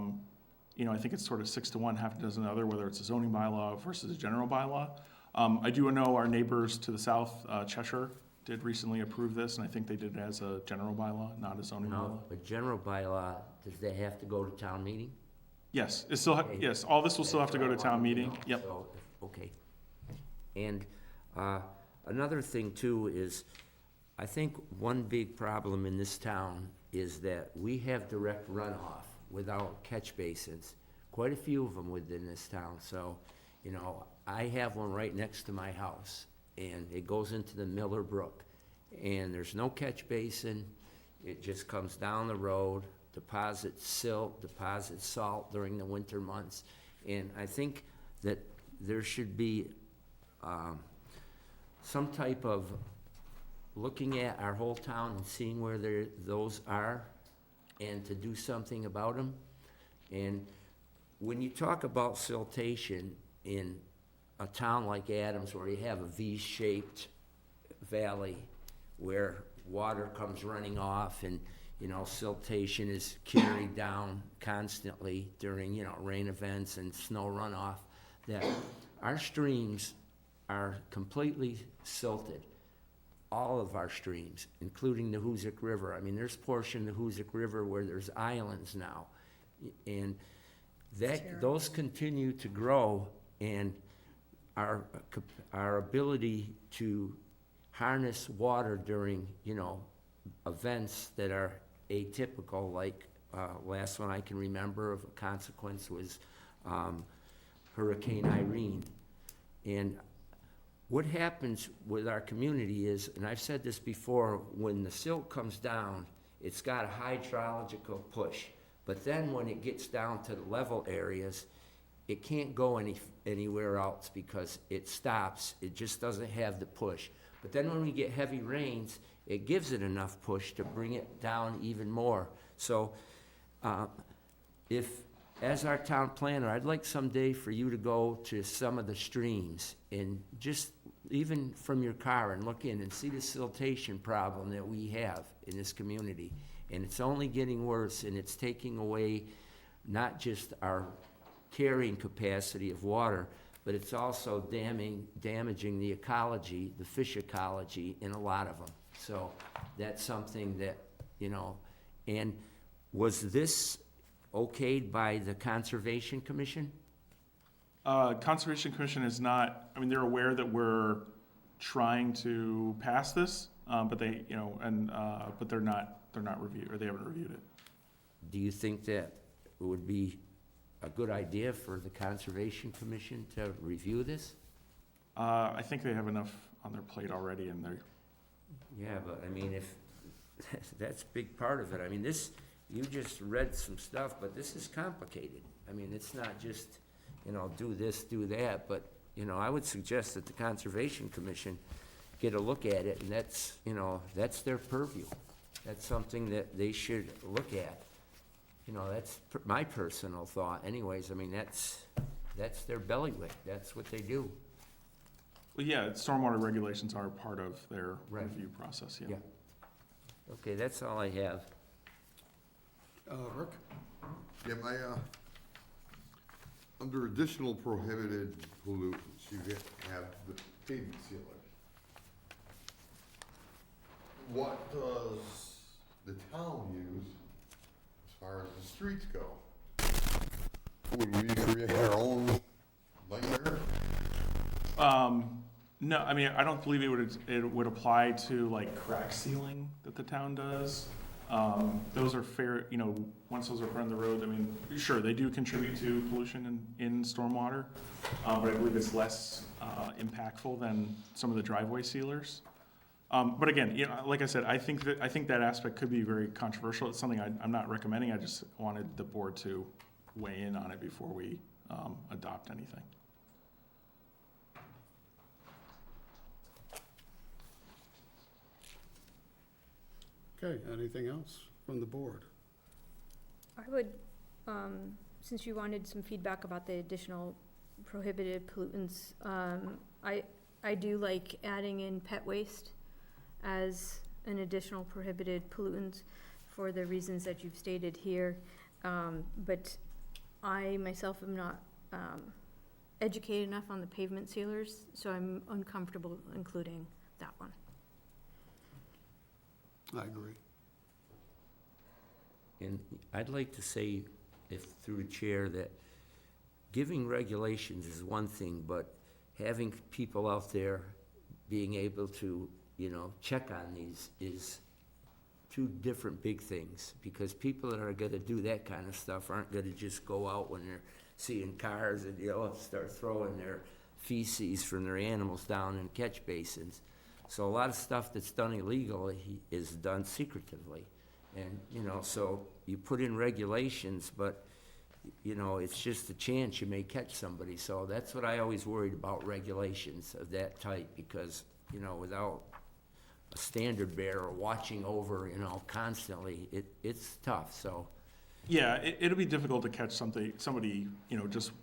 think it's sort of 6 to 1, half a dozen other, whether it's a zoning bylaw versus a general bylaw. I do know our neighbors to the south, Cheshire, did recently approve this, and I think they did it as a general bylaw, not a zoning bylaw. No, a general bylaw, does that have to go to town meeting? Yes, it still, yes, all this will still have to go to town meeting, yep. So, okay. And another thing too is, I think one big problem in this town is that we have direct runoff without catch basins. Quite a few of them within this town, so, I have one right next to my house, and it goes into the Miller Brook, and there's no catch basin. It just comes down the road, deposits silt, deposits salt during the winter months, and I think that there should be some type of looking at our whole town and seeing where those are, and to do something about them. And when you talk about siltation in a town like Adams, where you have a V-shaped valley where water comes running off and, siltation is carried down constantly during, rain events and snow runoff, that our streams are completely silted. All of our streams, including the Hoosick River. I mean, there's portion of the Hoosick River where there's islands now. And those continue to grow, and our ability to harness water during, events that are atypical, like last one I can remember of a consequence was Hurricane Irene. And what happens with our community is, and I've said this before, when the silt comes down, it's got a hydrological push. But then when it gets down to the level areas, it can't go anywhere else because it stops. It just doesn't have the push. But then when we get heavy rains, it gives it enough push to bring it down even more. So as our town planner, I'd like someday for you to go to some of the streams and just even from your car and look in and see the siltation problem that we have in this community. And it's only getting worse, and it's taking away not just our carrying capacity of water, but it's also damaging the ecology, the fish ecology in a lot of them. So that's something that, and was this okayed by the Conservation Commission? Conservation Commission is not, they're aware that we're trying to pass this, but they, but they're not reviewed, or they haven't reviewed it. Do you think that it would be a good idea for the Conservation Commission to review this? I think they have enough on their plate already, and they're. Yeah, but if that's a big part of it. This, you just read some stuff, but this is complicated. It's not just, do this, do that, but, I would suggest that the Conservation Commission get a look at it, and that's their purview. That's something that they should look at. That's my personal thought anyways. That's their bailiwick. That's what they do. Well, yeah, stormwater regulations are part of their review process, yeah. Okay, that's all I have. Rick? Yeah, under additional prohibited pollutants, you have the pavement sealer. what does the town use as far as the streets go? Would we create our own layer? No, I mean, I don't believe it would apply to like crack sealing that the town does. Those are fair, you know, once those are put on the road, I mean, sure, they do contribute to pollution in stormwater, but I believe it's less impactful than some of the driveway sealers. But again, you know, like I said, I think that aspect could be very controversial. It's something I'm not recommending. I just wanted the board to weigh in on it before we adopt anything. Okay, anything else from the board? I would, since you wanted some feedback about the additional prohibited pollutants, I do like adding in pet waste as an additional prohibited pollutant for the reasons that you've stated here. But I myself am not educated enough on the pavement sealers, so I'm uncomfortable including that one. I agree. And I'd like to say, if through the chair, that giving regulations is one thing, but having people out there being able to, you know, check on these is two different big things. Because people that are gonna do that kind of stuff aren't gonna just go out when they're seeing cars and, you know, start throwing their feces from their animals down in catch basins. So a lot of stuff that's done illegally is done secretively. And, you know, so you put in regulations, but, you know, it's just a chance you may catch somebody. So that's what I always worried about, regulations of that type, because, you know, without a standard bearer watching over, you know, constantly, it's tough, so. Yeah, it'll be difficult to catch somebody, you know, just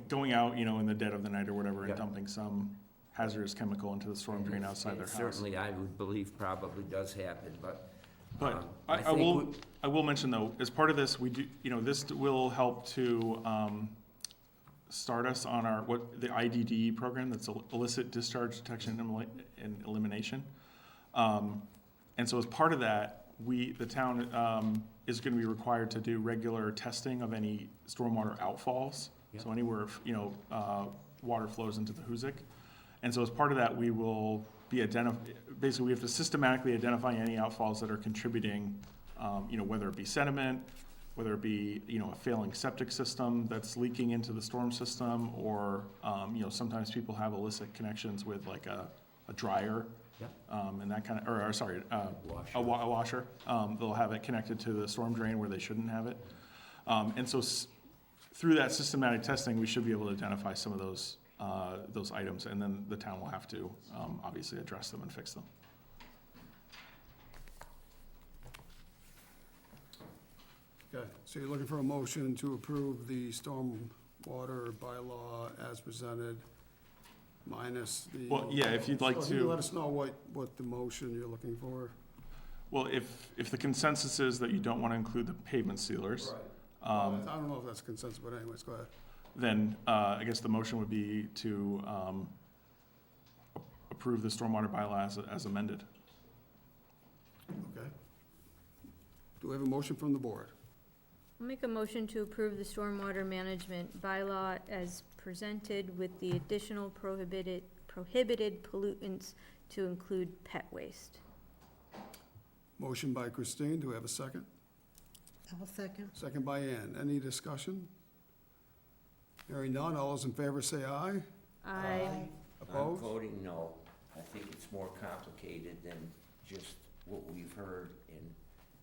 going out, you know, in the dead of the night or whatever, and Yeah. dumping some hazardous chemical into the storm drain outside their house. Certainly, I would believe probably does happen, but. But I I think will mention though, as part of this, we do, you know, this will help to start us on the IDD program, that's illicit discharge detection and elimination. And so as part of that, the town is gonna be required to do regular testing of any stormwater outfalls. Yep. So anywhere, you know, water flows into the Hoosic. And so as part of that, we will be basically we have to systematically identify any outfalls that are contributing, you know, whether it be sediment, whether it be, you know, a failing septic system that's leaking into the storm system, or, you know, sometimes people have illicit connections with like a dryer. Yeah. And that kind of, or sorry, Washer. a washer. They'll have it connected to the storm drain where they shouldn't have it. And so through that systematic testing, we should be able to identify some of those items, and then the town will have to obviously address them and fix them. Okay, so you're looking for a motion to approve the stormwater bylaw as presented, minus the. Well, yeah, if you'd like So can you to. let us know what the motion you're looking for? Well, if the consensus is that you don't want to include the pavement sealers, I don't know if that's consensus, but anyways, go ahead. then I guess the motion would be to approve the stormwater bylaw as amended. Okay. Do we have a motion from the board? I'll make a motion to approve the stormwater management bylaw as presented with the additional prohibited pollutants to include pet waste. Motion by Christine, do we have a second? I'll second. Second by Ann. Any discussion? Hearing none, all those in favor say aye. Aye. I'm Opposed? voting no. I think it's more complicated than just what we've heard and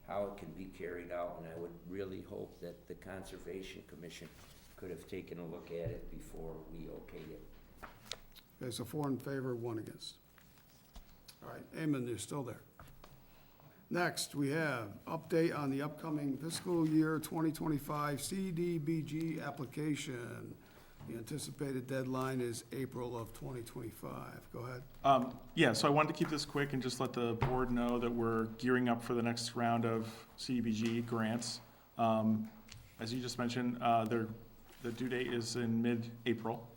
how it can be carried out, and I would really hope that the Conservation Commission could have taken a look at it before we okayed it. Okay, so 4 in favor, 1 against. All right, Eamon, you're still there. Next, we have update on the upcoming fiscal year 2025 CDBG application. The anticipated deadline is April of 2025. Go ahead. Yeah, so I wanted to keep this quick and just let the board know that we're gearing up for the next round of CDBG grants. As you just mentioned, the due date is in mid-April,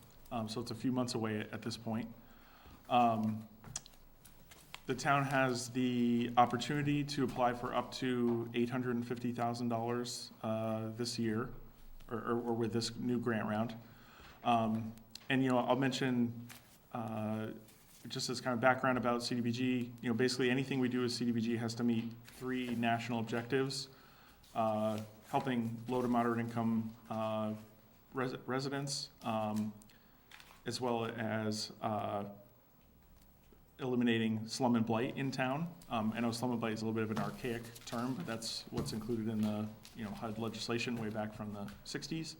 so it's a few months away at this point. the town has the opportunity to apply for up to $850,000 this year, or with this new grant round. And, I'll mention, just as kind of background about CDBG, basically anything we do with CDBG has to meet 3 national objectives, helping low to moderate income residents, as well as eliminating slum and blight in town. I know slum and blight is a little bit of an archaic term, but that's what's included in the HUD legislation way back from the 60s.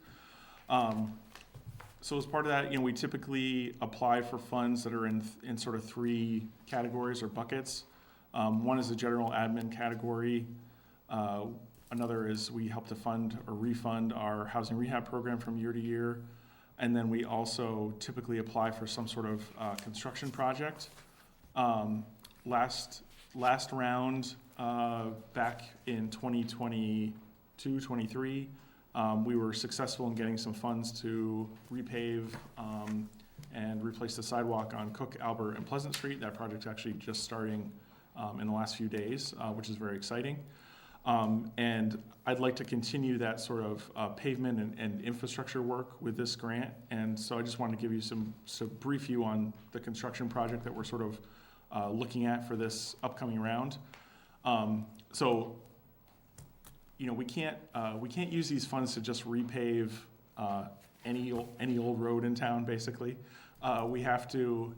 So as part of that, we typically apply for funds that are in sort of 3 categories or buckets. One is the general admin category. Another is we help to fund or refund our housing rehab program from year to year. And then we also typically apply for some sort of construction project. Last round, back in 2022, 23, we were successful in getting some funds to repave and replace the sidewalk on Cook, Albert, and Pleasant Street. That project's actually just starting in the last few days, which is very exciting. And I'd like to continue that sort of pavement and infrastructure work with this grant. And so I just wanted to give you some brief view on the construction project that we're sort of looking at for this upcoming round. So we can't use these funds to just repave any old road in town, basically. We have to,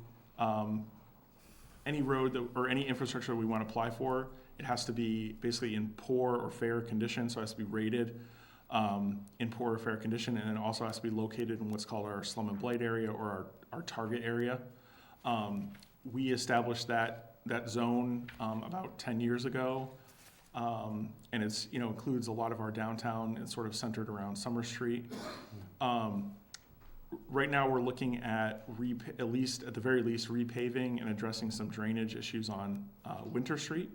any road or any infrastructure we want to apply for, it has to be basically in poor or fair condition, so it has to be rated in poor or fair condition, and it also has to be located in what's called our slum and blight area or our target area. We established that zone about 10 years ago, and it's includes a lot of our downtown. It's sort of centered around Summer Street. Right now, we're looking at at the very least repaving and addressing some drainage issues on Winter Street.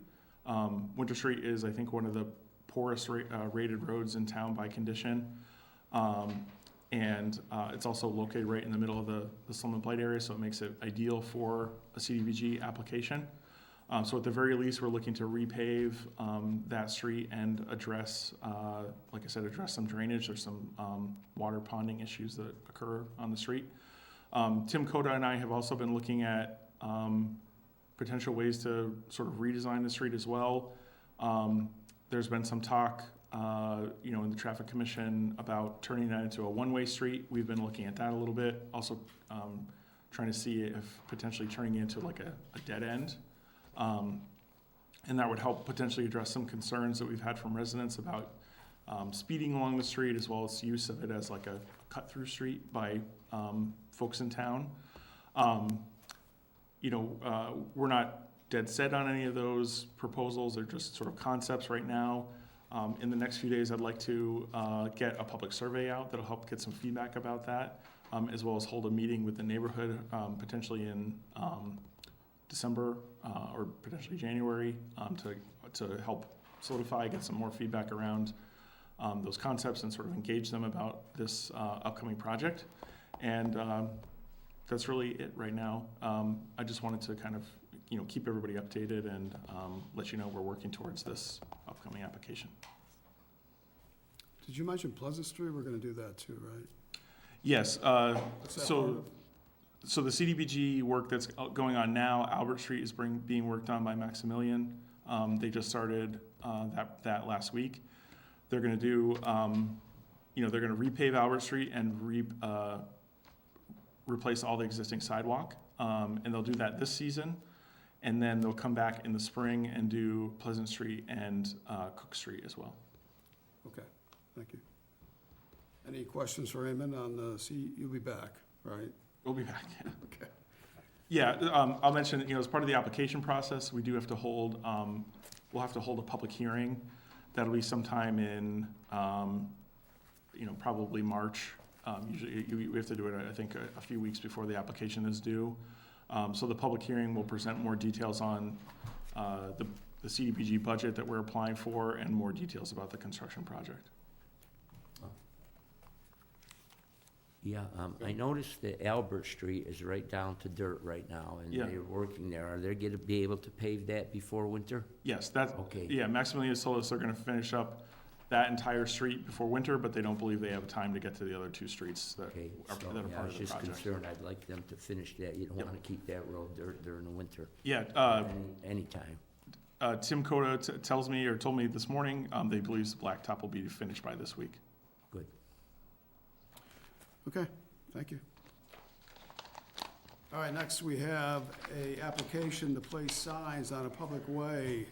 Winter Street is, I think, one of the poorest rated roads in town by condition. And it's also located right in the middle of the slum and blight area, so it makes it ideal for a CDBG application. So at the very least, we're looking to repave that street and address, like I said, address some drainage. There's some water ponding issues that occur on the street. Tim Coda and I have also been looking at potential ways to sort of redesign the street as well. There's been some talk, in the Traffic Commission about turning that into a one-way street. We've been looking at that a little bit. Also trying to see if potentially turning it into like a dead end. And that would help potentially address some concerns that we've had from residents about speeding along the street, as well as use of it as like a cut-through street by folks in town. We're not dead set on any of those proposals. They're just sort of concepts right now. In the next few days, I'd like to get a public survey out that'll help get some feedback about that, as well as hold a meeting with the neighborhood, potentially in December or potentially January, to help solidify, get some more feedback around those concepts and sort of engage them about this upcoming project. And that's really it right now. I just wanted to kind of keep everybody updated and let you know we're working towards this upcoming application. Did you mention Pleasant Street? We're gonna do that too, right? Yes, What's that part of? so the CDBG work that's going on now, Albert Street is being worked on by Maximilian. They just started that last week. They're gonna do, they're gonna repave Albert Street and replace all the existing sidewalk. And they'll do that this season. And then they'll come back in the spring and do Pleasant Street and Cook Street as well. Okay, thank you. Any questions for Raymond on the you'll be back, right? We'll be back, yeah. Okay. Yeah, I'll mention, as part of the application process, we do have to hold, we'll have to hold a public hearing. That'll be sometime in, probably March. Usually we have to do it, I think, a few weeks before the application is due. So the public hearing will present more details on the CDBG budget that we're applying for and more details about the construction project. Yeah, I noticed that Albert Street is right down to dirt right now, and Yeah. they're working there. Are they gonna be able to pave that before winter? Yes, that's, Okay. yeah, Maximilian has told us they're gonna finish up that entire street before winter, but they don't believe they have time to get to the other two streets that Okay, are so, that are yeah, I part was of the just project. concerned, I'd like them to finish that. You don't Yep. wanna keep that road dirt during the winter, Yeah, anytime. Tim Coda tells me, or told me this morning, they believe the blacktop will be finished by this week. Good. Okay, thank you. All right, next we have a application to place signs on a public way.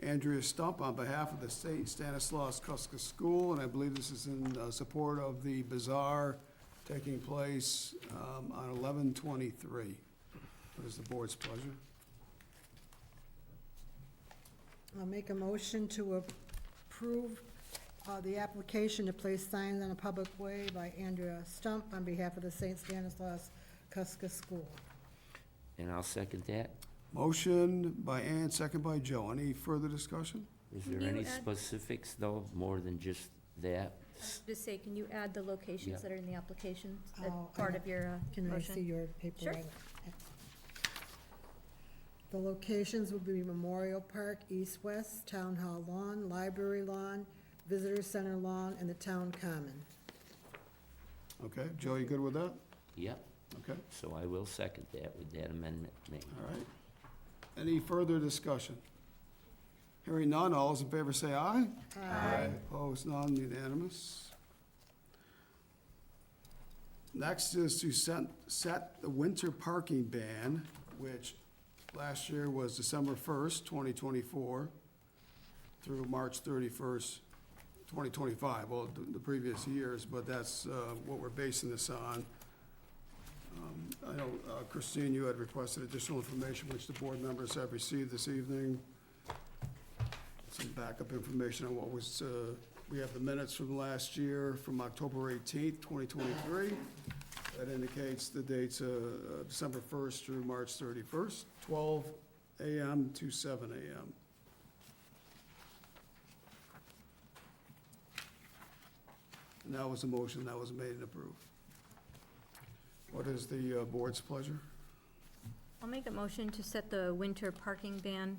Andrea Stump on behalf of the St. Stanislaus Kuska School, and I believe this is in support of the bazaar taking place on 11/23. What is the board's pleasure? I'll make a motion to approve the application to place signs on a public way by Andrea Stump on behalf of the St. Stanislaus Kuska School. And I'll second that. Motion by Ann, second by Joe. Any further discussion? Is Can there you any add- specifics, though, more than just that? Just say, can you add the Yeah. locations that are in the application, as Oh, I part know. of your Can I see motion? your paper? Sure. The locations will be Memorial Park, East-West, Town Hall Lawn, Library Lawn, Visitor Center Lawn, and the Town Common. Okay, Joe, you good with that? Yep, Okay, so I will second that with that amendment made. all right. Any further discussion? Hearing none, all those in favor say aye. Aye. Opposed, none, unanimous. Next is to set the winter parking ban, which last year was December 1st, 2024, through March 31st, 2025, well, the previous years, but that's what we're basing this on. I know, Christine, you had requested additional information, which the board members have received this evening. Some backup information on what was, we have the minutes from last year, from October 18th, 2023. That indicates the dates, December 1st through March 31st, 12 a.m. to 7 a.m. And that was a motion that was made and approved. What is the board's pleasure? I'll make a motion to set the winter parking ban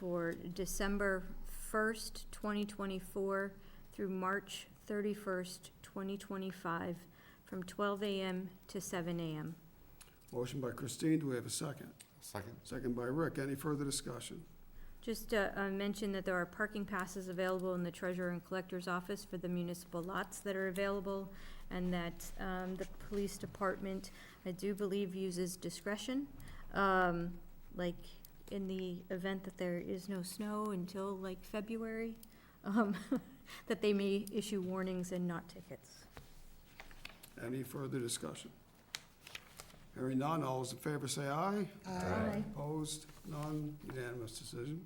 for December 1st, 2024 through March 31st, 2025, from 12 a.m. to 7 a.m. Motion by Christine, do we have a second? Second? Second by Rick, any further discussion? Just mention that there are parking passes available in the treasurer and collector's office for the municipal lots that are available, and that the police department, I do believe, uses discretion, like in the event that there is no snow until like February, that they may issue warnings and not tickets. Any further discussion? Hearing none, all those in favor say aye. Aye. Opposed? None, unanimous decision.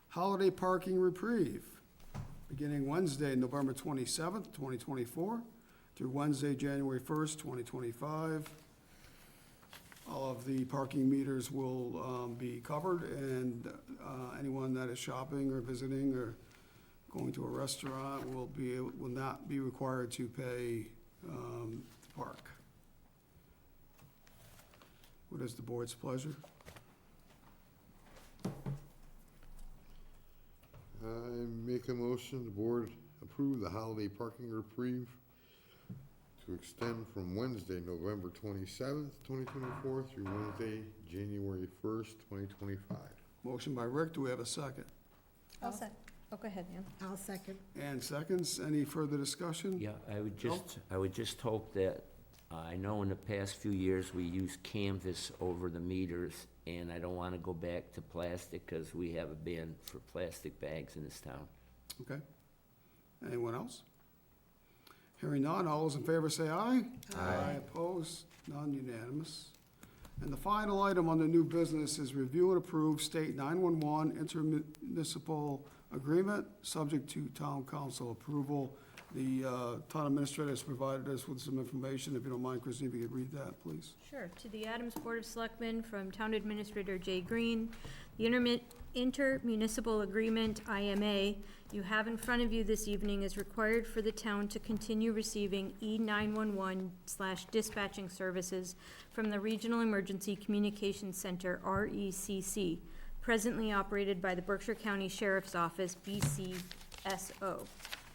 Holiday parking reprieve, beginning Wednesday, November 27th, 2024, through Wednesday, January 1st, 2025. All of the parking meters will be covered, and anyone that is shopping or visiting or going to a restaurant will not be required to pay to park. What is the board's pleasure? I make a motion, the board approve the holiday parking reprieve to extend from Wednesday, November 27th, 2024 through Wednesday, January 1st, 2025. Motion by Rick, do we have a second? I'll second. Oh, go ahead, Ann. I'll second. And seconds, any further discussion? Yeah, I would just hope that, I know in the past few years, we used canvas over the meters, and I don't wanna go back to plastic, cause we have a ban for plastic bags in this town. Okay. Anyone else? Hearing none, all those in favor say aye. Aye. Opposed? None, unanimous. And the final item on the new business is review and approve state 911 intermunicipal agreement, subject to town council approval. The town administrator has provided us with some information. If you don't mind, Christine, if you could read that, please. Sure. To the Adams Board of Selectmen from Town Administrator Jay Green, the intermunicipal agreement, IMA, you have in front of you this evening is required for the town to continue receiving E911/dispatching services from the Regional Emergency Communications Center, RECC, presently operated by the Berkshire County Sheriff's Office, BCSO.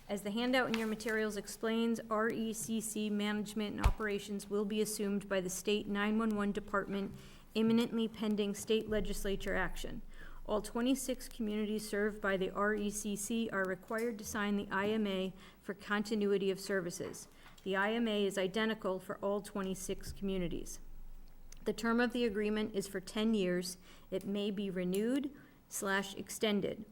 As the handout in your materials explains, RECC management and operations will be assumed by the State 911 Department imminently pending state legislature action. All 26 communities served by the RECC are required to sign the IMA for continuity of services. The IMA is identical for all 26 communities. The term of the agreement is for 10 years. It may be renewed/extended.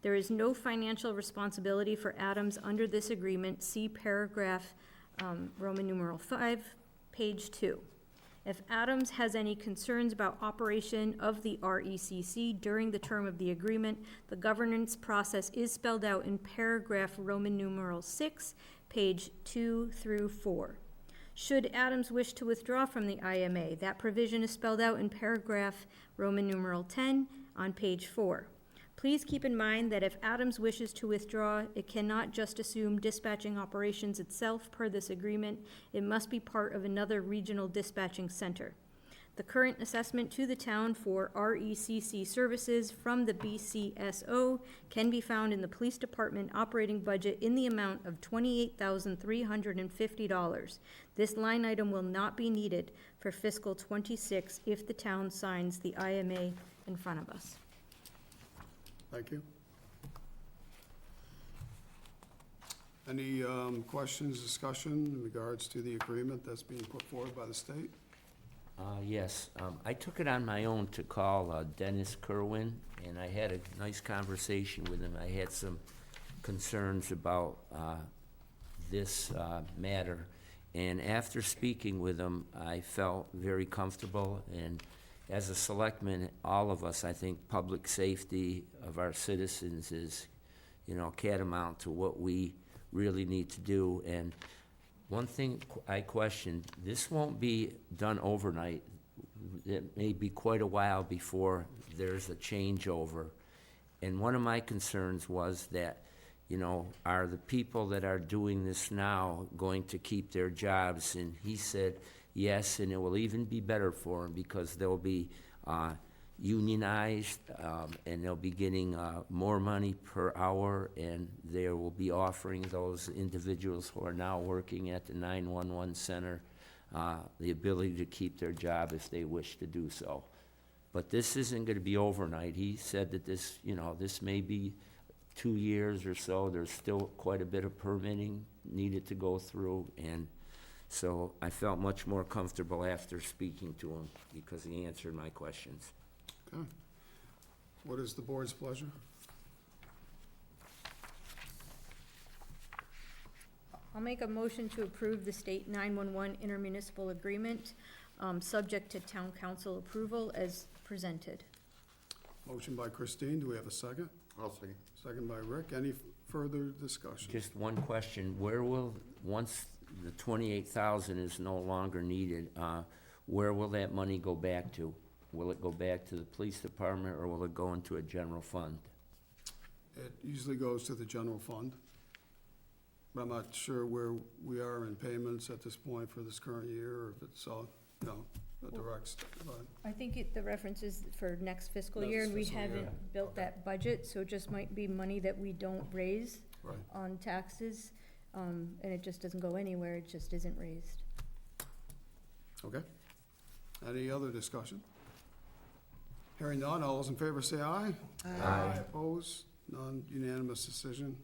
There is no financial responsibility for Adams under this agreement. See paragraph Roman numeral 5, page 2. If Adams has any concerns about operation of the RECC during the term of the agreement, the governance process is spelled out in paragraph Roman numeral 6, page 2 through 4. Should Adams wish to withdraw from the IMA, that provision is spelled out in paragraph Roman numeral 10 on page 4. Please keep in mind that if Adams wishes to withdraw, it cannot just assume dispatching operations itself per this agreement. It must be part of another regional dispatching center. The current assessment to the town for RECC services from the BCSO can be found in the police department operating budget in the amount of $28,350. This line item will not be needed for fiscal '26 if the town signs the IMA in front of us. Thank you. Any questions, discussion in regards to the agreement that's being put forward by the state? Yes, I took it on my own to call Dennis Kerwin, and I had a nice conversation with him. I had some concerns about this matter, and after speaking with him, I felt very comfortable, and as a selectman, all of us, I think public safety of our citizens is, catamount to what we really need to do. And one thing I questioned, this won't be done overnight. It may be quite a while before there's a changeover. And one of my concerns was that, are the people that are doing this now going to keep their jobs? And he said, yes, and it will even be better for them because they'll be unionized, and they'll be getting more money per hour, and they will be offering those individuals who are now working at the 911 center the ability to keep their job if they wish to do so. But this isn't going to be overnight. He said that this, this may be 2 years or so. There's still quite a bit of permitting needed to go through, and so I felt much more comfortable after speaking to him because he answered my questions. Okay. What is the board's pleasure? I'll make a motion to approve the state 911 intermunicipal agreement, subject to town council approval as presented. Motion by Christine, do we have a second? I'll second. Second by Rick, any further discussion? Just one question, where will, once the 28,000 is no longer needed, where will that money go back to? Will it go back to the police department, or will it go into a general fund? It usually goes to the general fund. But I'm not sure where we are in payments at this point for this current year, or if it's all, a direct, I think the reference is for next fiscal Next year, and we fiscal year. haven't built that budget, so it just might be money that we don't raise right. on taxes, and it just doesn't go anywhere, it just isn't raised. Okay. Any other discussion? Hearing none, all those in favor say aye. Aye. Opposed? None, unanimous decision.